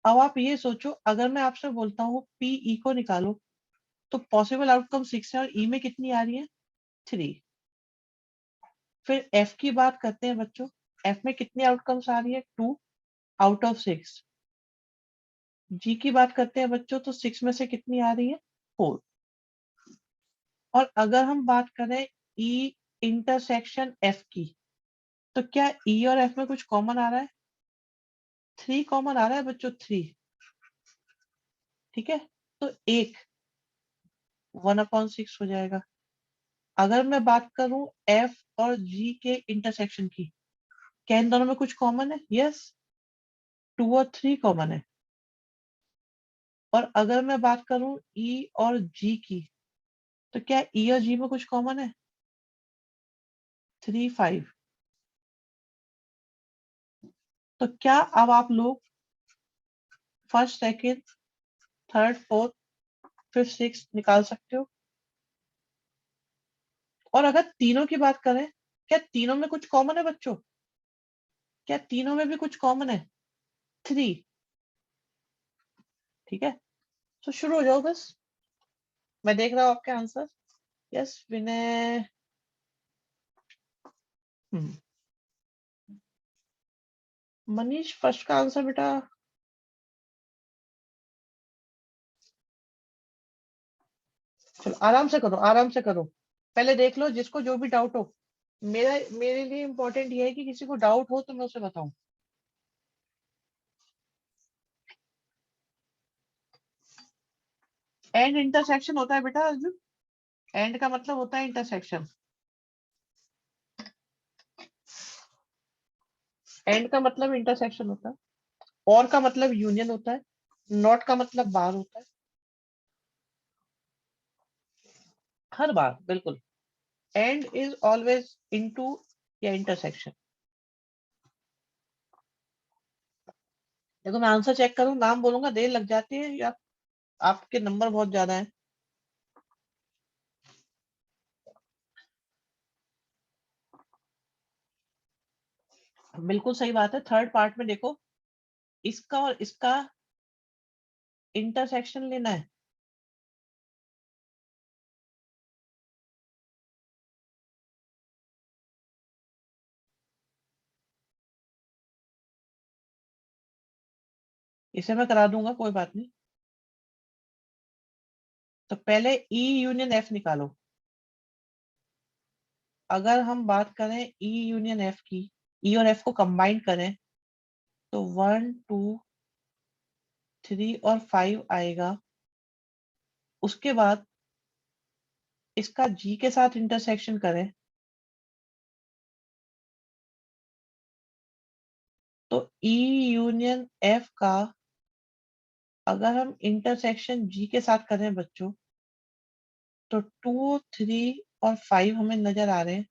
अब आप ये सोचो, अगर मैं आपसे बोलता हूँ पी ई को निकालो, तो पॉसिबल आउटकम 6 है और ई में कितनी आ रही है, 3। फिर एफ की बात करते हैं बच्चों, एफ में कितनी आउटकम्स आ रही है, 2 आउट ऑफ 6। जी की बात करते हैं बच्चों, तो 6 में से कितनी आ रही है, 4। और अगर हम बात करें ई इंटरसेक्शन एफ की, तो क्या ई और एफ में कुछ कॉमन आ रहा है, 3 कॉमन आ रहा है बच्चों, 3, ठीक है। तो एक 1/6 हो जाएगा। अगर मैं बात करूं एफ और जी के इंटरसेक्शन की, क्या इन दोनों में कुछ कॉमन है, यस। 2 और 3 कॉमन है। और अगर मैं बात करूं ई और जी की, तो क्या ई और जी में कुछ कॉमन है? 3 5। तो क्या अब आप लोग first second third fourth fifth six निकाल सकते हो? और अगर तीनों की बात करें, क्या तीनों में कुछ कॉमन है बच्चों? क्या तीनों में भी कुछ कॉमन है? 3। ठीक है, तो शुरू हो जाओ बस। मैं देख रहा हूँ आपके आंसर। यस विनय। हम्म, मनीष फर्स्ट का आंसर बेटा। चलो आराम से करो, आराम से करो। पहले देख लो जिसको जो भी डाउट हो। मेरे लिए इंपॉर्टेंट ये है कि किसी को डाउट हो तो मैं उसे बताऊं। एंड इंटरसेक्शन होता है बेटा अर्जुन। एंड का मतलब होता है इंटरसेक्शन। एंड का मतलब इंटरसेक्शन होता है। और का मतलब यूनियन होता है। नॉट का मतलब बार होता है। हर बार बिल्कुल। एंड इज ऑलवेज इनटू या इंटरसेक्शन। देखो मैं आंसर चेक करूं, नाम बोलूंगा, देर लग जाती है या आपके नंबर बहुत ज्यादा है? बिल्कुल सही बात है। थर्ड पार्ट में देखो, इसका और इसका इंटरसेक्शन लेना है। इसे मैं करा दूंगा, कोई बात नहीं। तो पहले ई यूनियन एफ निकालो। अगर हम बात करें ई यूनियन एफ की, ई और एफ को कंबाइन करें, तो 1 2 3 और 5 आएगा। उसके बाद इसका जी के साथ इंटरसेक्शन करें, तो ई यूनियन एफ का अगर हम इंटरसेक्शन जी के साथ करें बच्चों, तो 2 3 और 5 हमें नजर आ रहे हैं।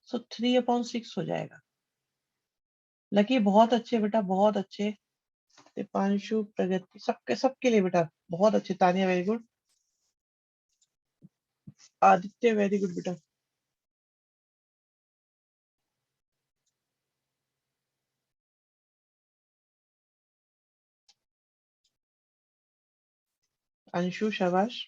सो 3/6 हो जाएगा। लकी बहुत अच्छे बेटा, बहुत अच्छे। दीपांशु प्रगति सबके सबके लिए बेटा बहुत अच्छे। Tania very good. Aditya very good बेटा। अंशु शाबाश।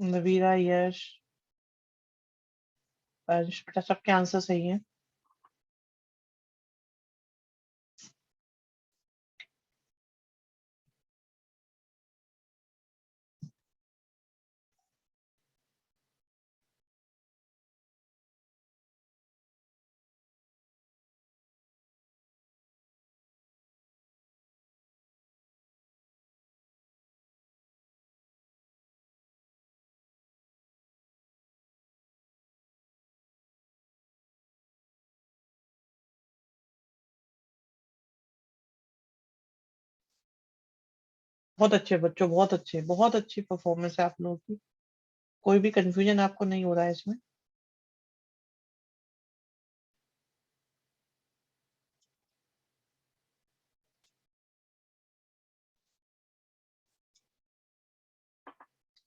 नवीरा, यश, अंश बेटा सबके आंसर सही हैं। बहुत अच्छे बच्चों, बहुत अच्छे, बहुत अच्छी परफॉर्मेंस है आप लोगों की। कोई भी कंफ्यूजन आपको नहीं हो रहा है इसमें।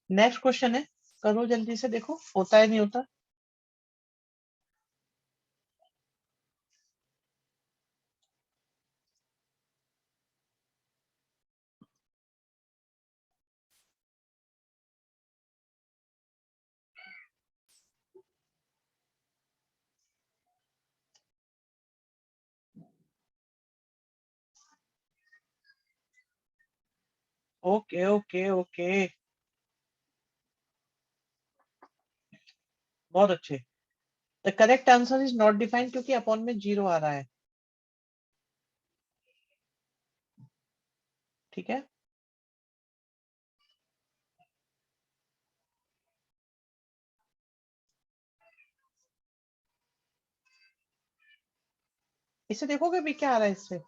नेक्स्ट क्वेश्चन है, करो जल्दी से, देखो होता है नहीं होता। ओके ओके ओके, बहुत अच्छे। The correct answer is not defined, क्योंकि अपॉन में जीरो आ रहा है। ठीक है, इसे देखोगे भी क्या आ रहा है इससे,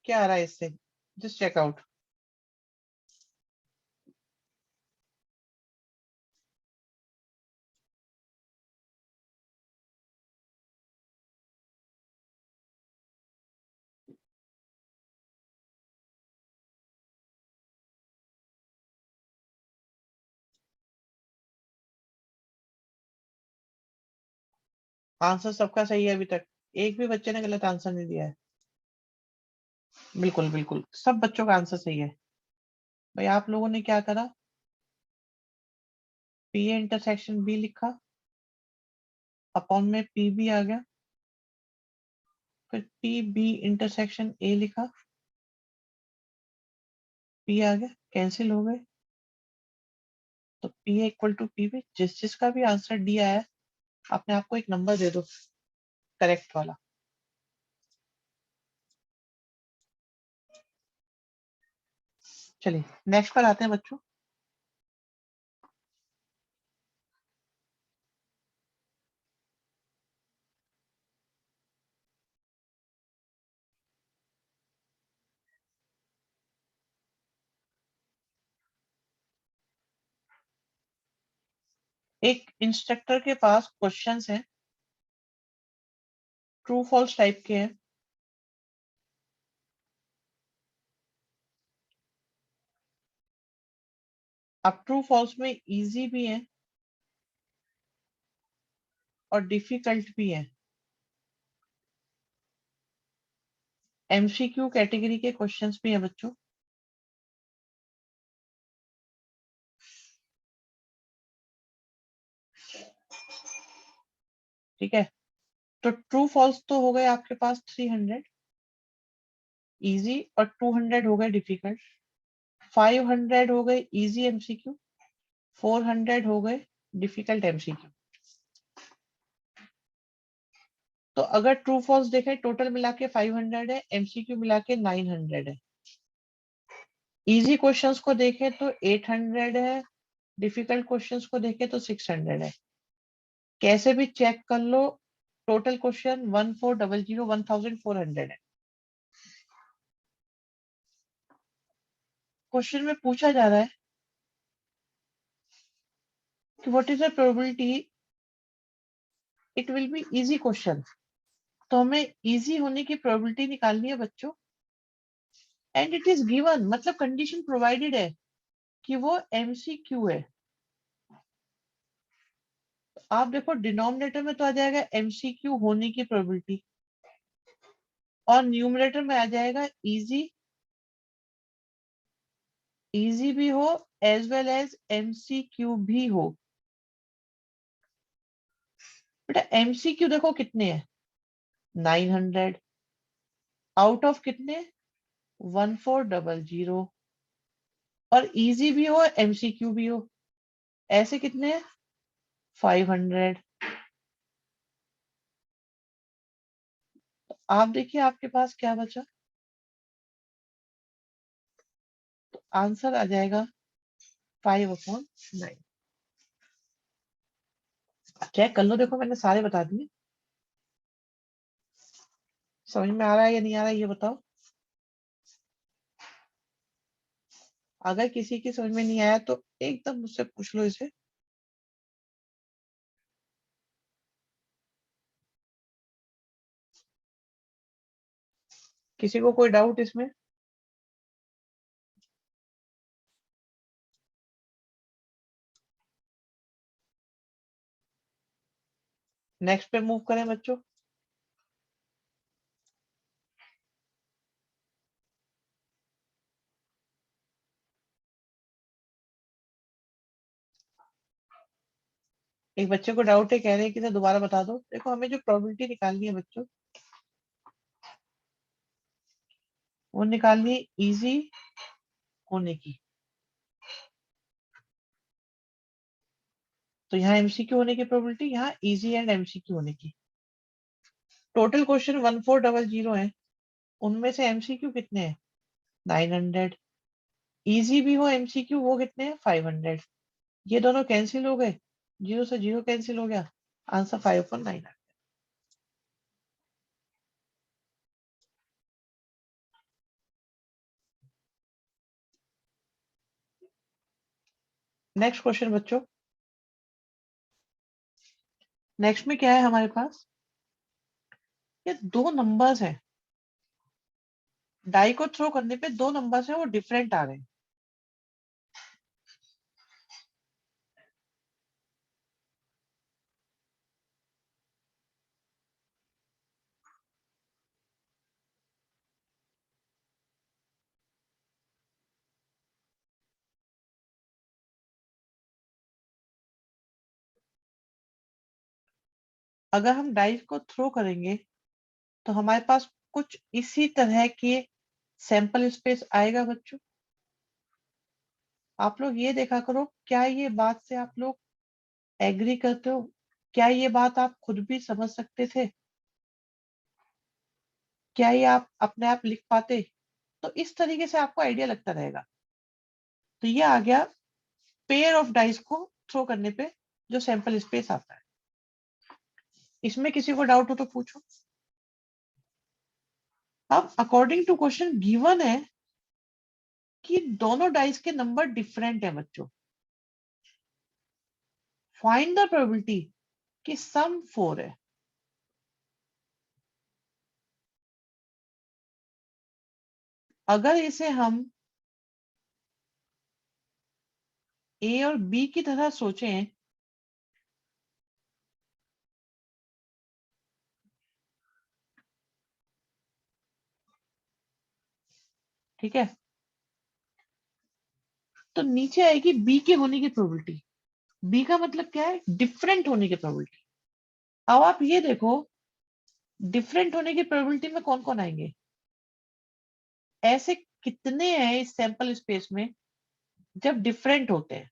क्या आ रहा है इससे, जस्ट चेक आउट। आंसर सबका सही है अभी तक, एक भी बच्चे ने गलत आंसर नहीं दिया है। बिल्कुल बिल्कुल, सब बच्चों का आंसर सही है। भाई आप लोगों ने क्या करा, पी ए इंटरसेक्शन बी लिखा, अपॉन में पी बी आ गया, फिर पी बी इंटरसेक्शन ए लिखा, पी आ गया, कैंसिल हो गए, तो P A equal to P B. जिस जिसका भी आंसर डी आया है, अपने आप को एक नंबर दे दो करेक्ट वाला। चलिए नेक्स्ट पर आते हैं बच्चों। एक इंस्ट्रक्टर के पास क्वेश्चंस हैं, ट्रू फॉल्स टाइप के हैं। अब ट्रू फॉल्स में इजी भी है और डिफिकल्ट भी है। एमसीक्यू कैटेगरी के क्वेश्चंस भी हैं बच्चों। ठीक है, तो ट्रू फॉल्स तो हो गए आपके पास 300 इजी, और 200 हो गए डिफिकल्ट, 500 हो गए इजी एमसीक्यू, 400 हो गए डिफिकल्ट एमसीक्यू। तो अगर ट्रू फॉल्स देखें, टोटल मिला के 500 है, एमसीक्यू मिला के 900 है। इजी क्वेश्चंस को देखें तो 800 है, डिफिकल्ट क्वेश्चंस को देखें तो 600 है। कैसे भी चेक कर लो, टोटल क्वेश्चन 1400 1400 है। क्वेश्चन में पूछा जा रहा है कि what is the probability it will be easy question. तो हमें इजी होने की प्रोबेबिलिटी निकालनी है बच्चों, एंड इट इज गिवन, मतलब कंडीशन प्रोवाइडेड है कि वो एमसीक्यू है। आप देखो डिनोमिनेटर में तो आ जाएगा एमसीक्यू होने की प्रोबेबिलिटी, और न्यूमरेटर में आ जाएगा इजी, इजी भी हो एज वेल एज एमसीक्यू भी हो। बेटा एमसीक्यू देखो कितने हैं, 900, आउट ऑफ कितने, 1400, और इजी भी हो एमसीक्यू भी हो, ऐसे कितने हैं, 500। आप देखिए आपके पास क्या बचा, तो आंसर आ जाएगा 5/9। चेक कर लो, देखो मैंने सारे बता दिए। समझ में आ रहा है या नहीं आ रहा है ये बताओ। अगर किसी की समझ में नहीं आया तो एकदम मुझसे पूछ लो इसे। किसी को कोई डाउट इसमें। नेक्स्ट पे मूव करें बच्चों। एक बच्चे को डाउट है, कह रहे हैं कि सर दोबारा बता दो। देखो हमें जो प्रोबेबिलिटी निकालनी है बच्चों, वो निकालनी है इजी होने की। तो यहाँ एमसीक्यू होने की प्रोबेबिलिटी, यहाँ इजी एंड एमसीक्यू होने की। टोटल क्वेश्चन 1400 है, उनमें से एमसीक्यू कितने हैं 900, इजी भी हो एमसीक्यू वो कितने हैं 500। ये दोनों कैंसिल हो गए, जीरो से जीरो कैंसिल हो गया, आंसर 5/900। नेक्स्ट क्वेश्चन बच्चों, नेक्स्ट में क्या है हमारे पास, ये दो नंबर्स हैं, डाई को थ्रो करने पे दो नंबर्स हैं वो डिफरेंट आ रहे हैं। अगर हम डाई को थ्रो करेंगे तो हमारे पास कुछ इसी तरह के सैंपल स्पेस आएगा बच्चों। आप लोग ये देखा करो, क्या ये बात से आप लोग एग्री करते हो, क्या ये बात आप खुद भी समझ सकते थे, क्या ये आप अपने आप लिख पाते, तो इस तरीके से आपको आइडिया लगता रहेगा। तो ये आ गया पेयर ऑफ डाइस को थ्रो करने पे जो सैंपल स्पेस आता है। इसमें किसी को डाउट हो तो पूछो। अब अकॉर्डिंग टू क्वेश्चन गिवन है कि दोनों डाइस के नंबर डिफरेंट है बच्चों, फाइंड द प्रोबेबिलिटी कि सम 4 है। अगर इसे हम ए और बी की तरह सोचें, ठीक है, तो नीचे आएगी बी के होने की प्रोबेबिलिटी। बी का मतलब क्या है, डिफरेंट होने की प्रोबेबिलिटी। अब आप ये देखो, डिफरेंट होने की प्रोबेबिलिटी में कौन कौन आएंगे, ऐसे कितने हैं इस सैंपल स्पेस में जब डिफरेंट होते हैं।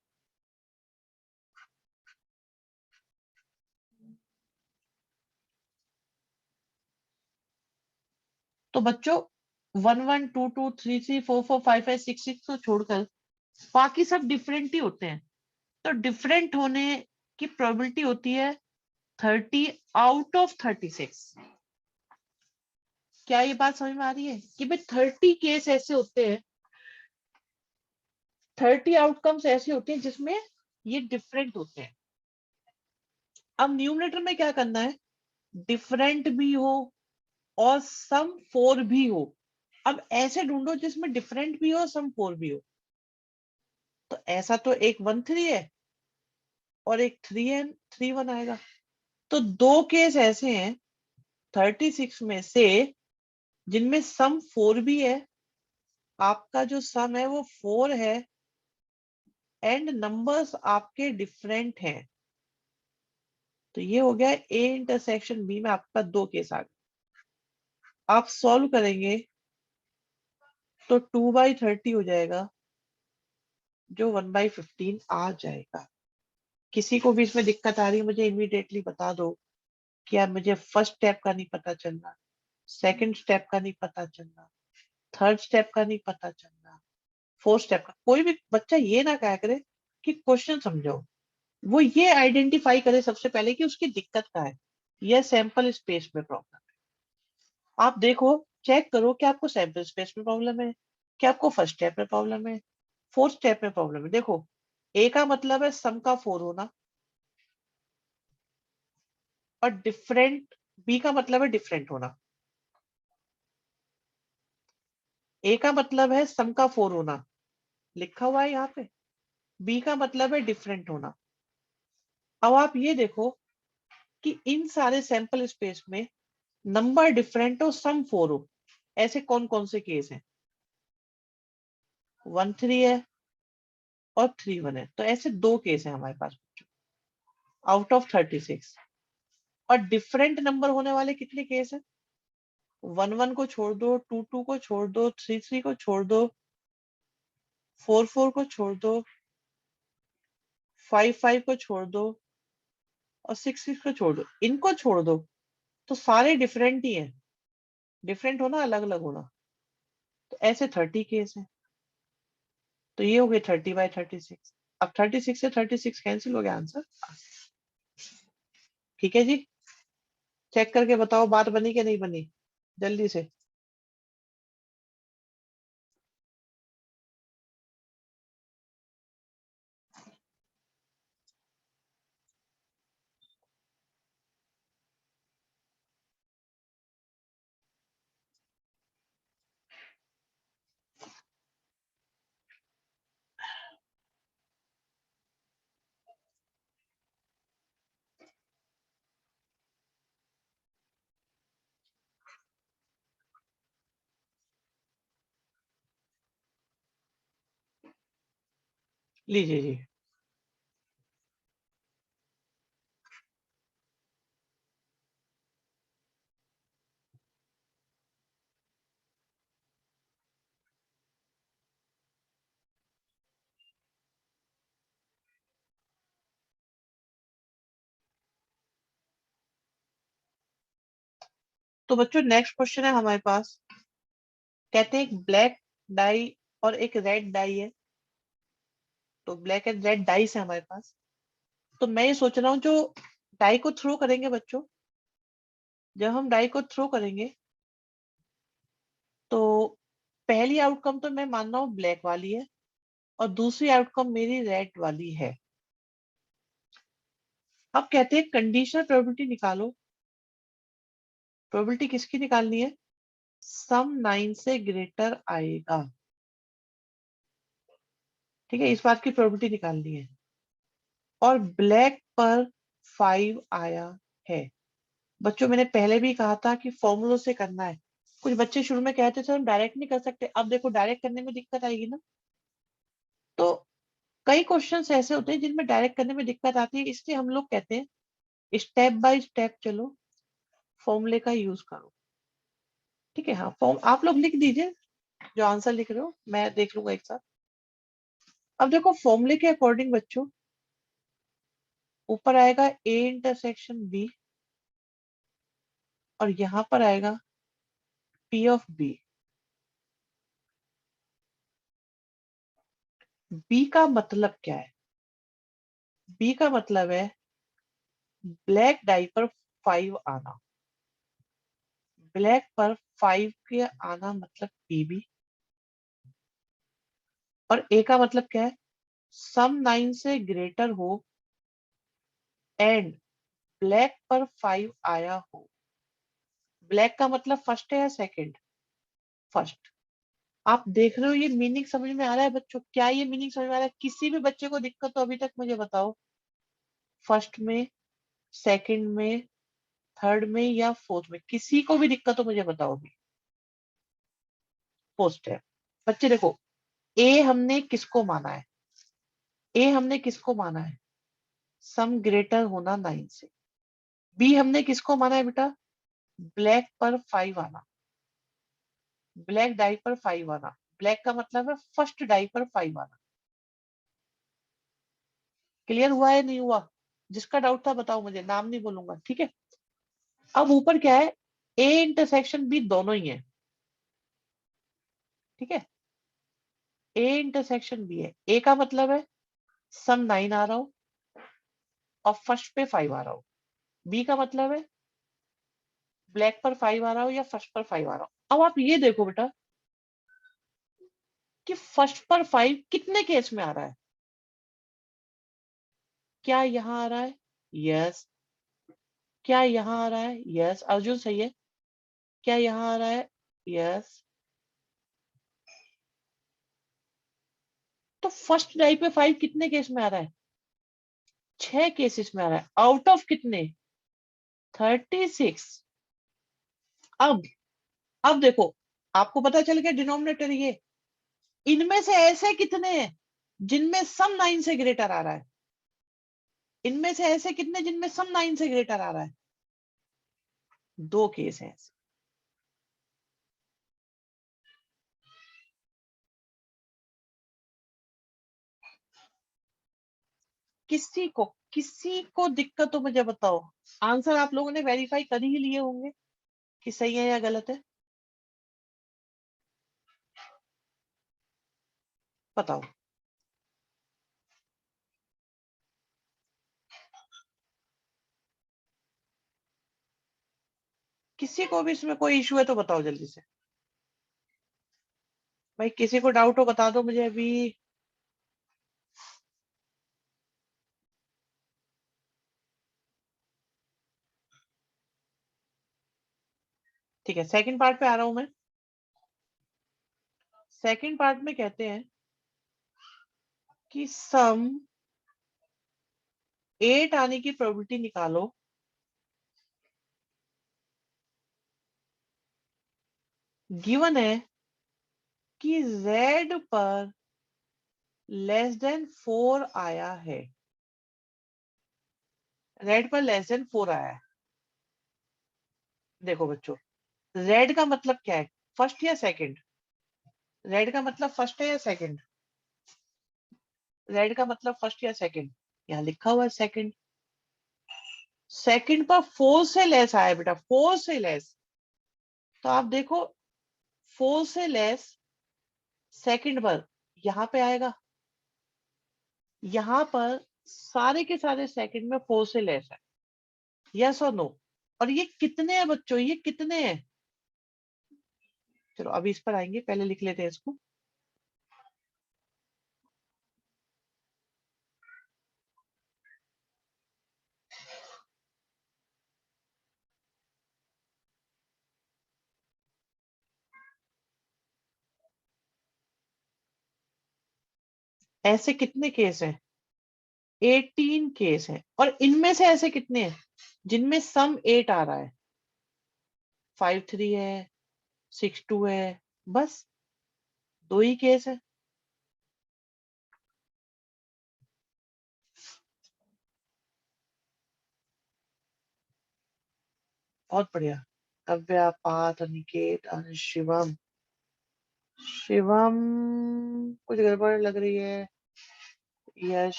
तो बच्चों 1 1 2 2 3 3 4 4 5 5 6 6 को छोड़कर बाकी सब डिफरेंट ही होते हैं। तो डिफरेंट होने की प्रोबेबिलिटी होती है 30/36। क्या ये बात समझ में आ रही है कि भाई 30 केस ऐसे होते हैं, 30 आउटकम्स ऐसे होते हैं जिसमें ये डिफरेंट होते हैं। अब न्यूमरेटर में क्या करना है, डिफरेंट भी हो और सम 4 भी हो। अब ऐसे ढूंढो जिसमें डिफरेंट भी हो सम 4 भी हो। तो ऐसा तो एक 1 3 है और एक 3 1 आएगा। तो दो केस ऐसे हैं 36 में से जिनमें सम 4 भी है, आपका जो सम है वो 4 है एंड नंबर्स आपके डिफरेंट हैं। तो ये हो गया ए इंटरसेक्शन बी में आपका दो केस आ गए। आप सॉल्व करेंगे तो 2/30 हो जाएगा जो 1/15 आ जाएगा। किसी को भी इसमें दिक्कत आ रही है मुझे इमीडिएटली बता दो। क्या मुझे फर्स्ट स्टेप का नहीं पता चलना, सेकंड स्टेप का नहीं पता चलना, थर्ड स्टेप का नहीं पता चलना, फोर्थ स्टेप का। कोई भी बच्चा ये ना कहा करे कि क्वेश्चन समझो, वो ये आइडेंटिफाई करे सबसे पहले कि उसकी दिक्कत क्या है, यह सैंपल स्पेस में प्रॉब्लम है। आप देखो, चेक करो कि आपको सैंपल स्पेस में प्रॉब्लम है, कि आपको फर्स्ट स्टेप में प्रॉब्लम है, फोर्थ स्टेप में प्रॉब्लम है। देखो, ए का मतलब है सम का 4 होना और डिफरेंट, बी का मतलब है डिफरेंट होना। ए का मतलब है सम का 4 होना, लिखा हुआ है यहाँ पे। बी का मतलब है डिफरेंट होना। अब आप ये देखो कि इन सारे सैंपल स्पेस में नंबर डिफरेंट हो सम 4 हो, ऐसे कौन कौन से केस हैं, 1 3 है और 3 1 है। तो ऐसे दो केस है हमारे पास आउट ऑफ 36। और डिफरेंट नंबर होने वाले कितने केस हैं, 1 1 को छोड़ दो, 2 2 को छोड़ दो, 3 3 को छोड़ दो, 4 4 को छोड़ दो, 5 5 को छोड़ दो और 6 6 को छोड़ दो। इनको छोड़ दो तो सारे डिफरेंट ही हैं। डिफरेंट होना, अलग अलग होना। तो ऐसे 30 केस है। तो ये हो गए 30/36। अब 36 से 36 कैंसिल हो गया, आंसर। ठीक है जी, चेक करके बताओ बात बनी कि नहीं बनी, जल्दी से। लीजिए जी। तो बच्चों नेक्स्ट क्वेश्चन है हमारे पास। कहते हैं एक ब्लैक डाई और एक रेड डाई है। तो ब्लैक एंड रेड डाइस है हमारे पास। तो मैं ये सोच रहा हूँ, जो डाई को थ्रो करेंगे बच्चों, जब हम डाई को थ्रो करेंगे तो पहली आउटकम तो मैं मान रहा हूँ ब्लैक वाली है और दूसरी आउटकम मेरी रेड वाली है। अब कहते हैं कंडीशनल प्रोबेबिलिटी निकालो। प्रोबेबिलिटी किसकी निकालनी है? सम 9 से ग्रेटर आएगा। ठीक है, इस बात की प्रोबेबिलिटी निकालनी है। और ब्लैक पर 5 आया है। बच्चों मैंने पहले भी कहा था कि फॉर्मूलों से करना है। कुछ बच्चे शुरू में कहते थे हम डायरेक्ट नहीं कर सकते, अब देखो डायरेक्ट करने में दिक्कत आएगी ना। तो कई क्वेश्चंस ऐसे होते हैं जिनमें डायरेक्ट करने में दिक्कत आती है, इसलिए हम लोग कहते हैं स्टेप बाय स्टेप चलो, फॉर्मूले का यूज करो। ठीक है, हाँ फॉर्म आप लोग लिख दीजिए, जो आंसर लिख रहे हो मैं देख लूंगा एक साथ। अब देखो फॉर्मूले के अकॉर्डिंग बच्चों, ऊपर आएगा ए इंटरसेक्शन बी और यहाँ पर आएगा पी ऑफ बी। बी का मतलब क्या है? बी का मतलब है ब्लैक डाई पर 5 आना। ब्लैक पर 5 के आना मतलब पीबी। और ए का मतलब क्या है? सम 9 से ग्रेटर हो एंड ब्लैक पर 5 आया हो। ब्लैक का मतलब फर्स्ट है या सेकंड? फर्स्ट। आप देख रहे हो ये मीनिंग समझ में आ रहा है बच्चों? क्या ये मीनिंग समझ में आ रहा है? किसी भी बच्चे को दिक्कत हो अभी तक मुझे बताओ, फर्स्ट में, सेकंड में, थर्ड में या फोर्थ में, किसी को भी दिक्कत हो मुझे बताओ अभी। पोस्ट है बच्चे, देखो ए हमने किसको माना है? ए हमने किसको माना है? सम ग्रेटर होना 9 से। बी हमने किसको माना है बेटा? ब्लैक पर 5 आना। ब्लैक डाई पर 5 आना। ब्लैक का मतलब है फर्स्ट डाई पर 5 आना। क्लियर हुआ है नहीं हुआ? जिसका डाउट था बताओ मुझे, नाम नहीं बोलूंगा, ठीक है। अब ऊपर क्या है? ए इंटरसेक्शन बी दोनों ही है। ठीक है, ए इंटरसेक्शन बी है। ए का मतलब है सम 9 आ रहा हो और फर्स्ट पे 5 आ रहा हो। बी का मतलब है ब्लैक पर 5 आ रहा हो या फर्स्ट पर 5 आ रहा हो। अब आप ये देखो बेटा कि फर्स्ट पर 5 कितने केस में आ रहा है? क्या यहाँ आ रहा है? यस। क्या यहाँ आ रहा है? यस। अर्जुन सही है। क्या यहाँ आ रहा है? यस। तो फर्स्ट डाई पे 5 कितने केस में आ रहा है? 6 केसेस में आ रहा है, आउट ऑफ कितने? 36। अब अब देखो, आपको पता चल गया डिनोमिनेटर ये। इनमें से ऐसे कितने हैं जिनमें सम 9 से ग्रेटर आ रहा है? इनमें से ऐसे कितने जिनमें सम 9 से ग्रेटर आ रहा है? 2 केस हैं ऐसे। किसी को दिक्कत हो मुझे बताओ। आंसर आप लोगों ने वेरीफाई कर ही लिए होंगे कि सही है या गलत है। बताओ। किसी को भी इसमें कोई इशू है तो बताओ जल्दी से। भाई किसी को डाउट हो बता दो मुझे अभी। ठीक है, सेकंड पार्ट पे आ रहा हूं मैं। सेकंड पार्ट में कहते हैं कि सम 8 आने की प्रोबेबिलिटी निकालो। गिवन है कि z पर <4 आया है। z पर <4 आया है। देखो बच्चों, z का मतलब क्या है, फर्स्ट या सेकंड? z का मतलब फर्स्ट है या सेकंड? z का मतलब फर्स्ट या सेकंड? यहाँ लिखा हुआ है सेकंड। सेकंड पर 4 से लेस आया बेटा, 4 से लेस। तो आप देखो, 4 से लेस सेकंड पर यहाँ पे आएगा। यहाँ पर सारे के सारे सेकंड में 4 से लेस है। यस और नो? और ये कितने हैं बच्चों, ये कितने हैं? चलो अभी इस पर आएंगे, पहले लिख लेते हैं इसको। ऐसे कितने केस हैं? 18 केस हैं। और इनमें से ऐसे कितने हैं जिनमें सम 8 आ रहा है? 5 3 है, 6 2 है, बस 2 ही केस है। बहुत बढ़िया। काव्या, पार्थ, अनिकेत, अंश, शिवम। शिवम कुछ गड़बड़ लग रही है। यश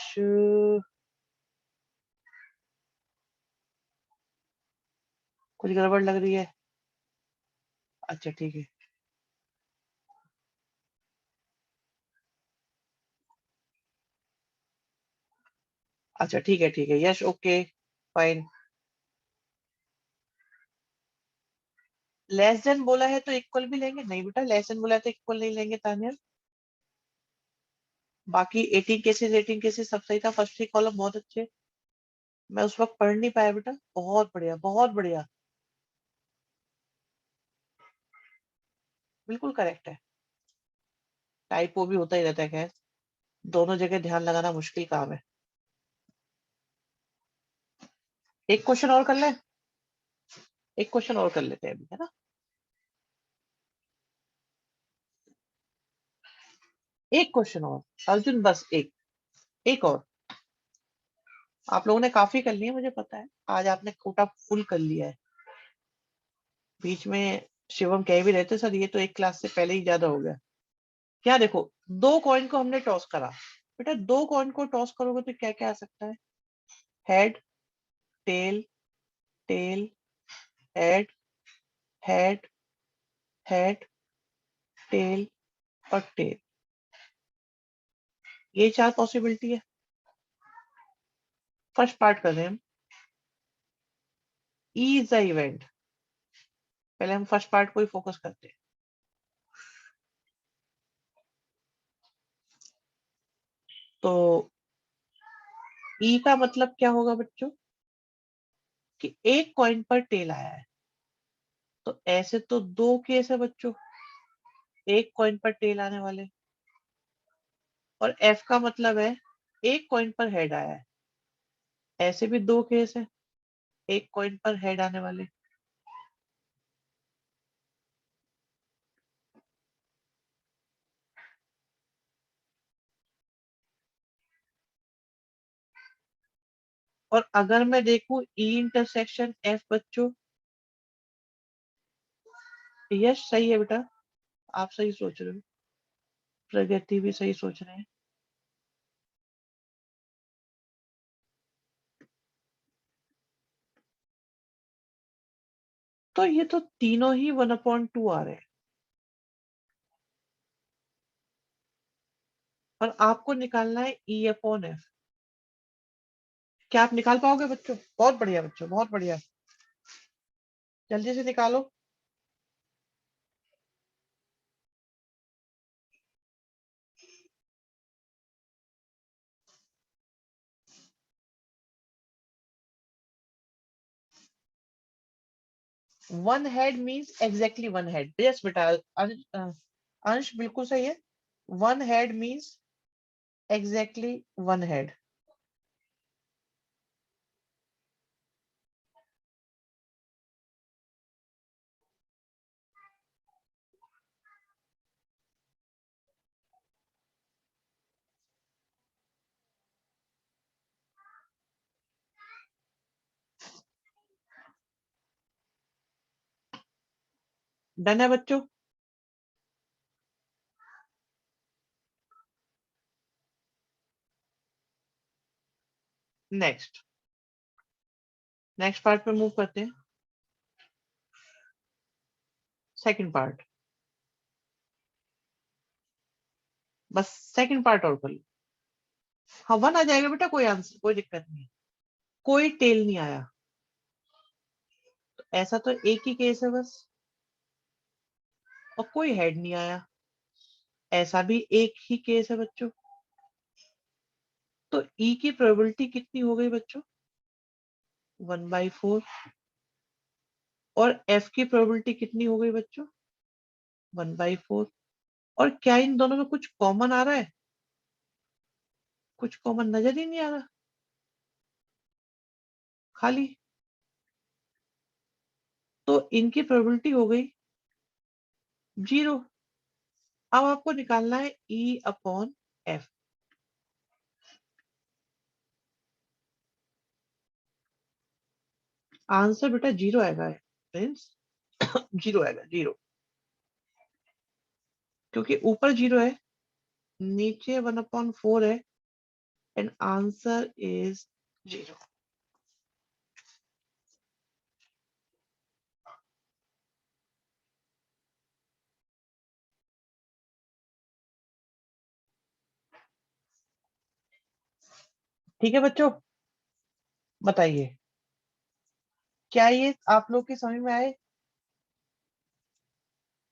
कुछ गड़बड़ लग रही है। अच्छा ठीक है। अच्छा ठीक है, ठीक है यश, ओके फाइन। लेस देन बोला है तो इक्वल भी लेंगे? नहीं बेटा, लेस देन बोला है तो इक्वल नहीं लेंगे तानिया। बाकी 18 केसेस सब सही था, फर्स्ट 3 कॉलम बहुत अच्छे। मैं उस वक्त पढ़ नहीं पाया बेटा, बहुत बढ़िया बहुत बढ़िया। बिल्कुल करेक्ट है। टाइपो भी होता ही रहता है, खैर दोनों जगह ध्यान लगाना मुश्किल काम है। एक क्वेश्चन और कर ले, एक क्वेश्चन और कर लेते हैं अभी, है ना? एक क्वेश्चन और अर्जुन, बस एक, एक और। आप लोगों ने काफी कर लिया मुझे पता है, आज आपने कोटा फुल कर लिया है। बीच में शिवम कह भी रहते सर ये तो एक क्लास से पहले ही ज्यादा हो गया। क्या देखो, दो कॉइन को हमने टॉस करा। बेटा दो कॉइन को टॉस करोगे तो क्या क्या आ सकता है? Head, tail, tail, head, head, head, tail और टेल। ये 4 पॉसिबिलिटी है। फर्स्ट पार्ट कर रहे हैं हम, ई इज द इवेंट। पहले हम फर्स्ट पार्ट को ही फोकस करते हैं। तो ई का मतलब क्या होगा बच्चों? कि एक कॉइन पर टेल आया है। तो ऐसे तो दो केस है बच्चों, एक कॉइन पर टेल आने वाले। और एफ का मतलब है एक कॉइन पर हेड आया है। ऐसे भी दो केस है, एक कॉइन पर हेड आने वाले। और अगर मैं देखूं ई इंटरसेक्शन एफ बच्चों, यस सही है बेटा, आप सही सोच रहे हो, प्रगति भी सही सोच रहे हैं। तो ये तो तीनों ही 1/2 आ रहे हैं, और आपको निकालना है E/F। क्या आप निकाल पाओगे बच्चों? बहुत बढ़िया बच्चों, बहुत बढ़िया, जल्दी से निकालो। One head means exactly one head. Yes बेटा, अंश बिल्कुल सही है। One head means exactly one head. Done है बच्चों? नेक्स्ट नेक्स्ट पार्ट पे मूव करते हैं। सेकंड पार्ट, बस सेकंड पार्ट और कर लो। हाँ, वन आ जाएगा बेटा, कोई आंसर, कोई दिक्कत नहीं है। कोई टेल नहीं आया, तो ऐसा तो एक ही केस है बस। और कोई हेड नहीं आया, ऐसा भी एक ही केस है बच्चों। तो ई की प्रोबेबिलिटी कितनी हो गई बच्चों? 1/4। और एफ की प्रोबेबिलिटी कितनी हो गई बच्चों? 1/4। और क्या इन दोनों में कुछ कॉमन आ रहा है? कुछ कॉमन नजर ही नहीं आ रहा, खाली। तो इनकी प्रोबेबिलिटी हो गई 0। अब आपको निकालना है E/F। आंसर बेटा 0 आएगा, फ्रेंड्स। 0 आएगा, 0। क्योंकि ऊपर 0 है, नीचे 1/4 है, एंड आंसर इज 0। ठीक है बच्चों, बताइए क्या ये आप लोग के समझ में आए?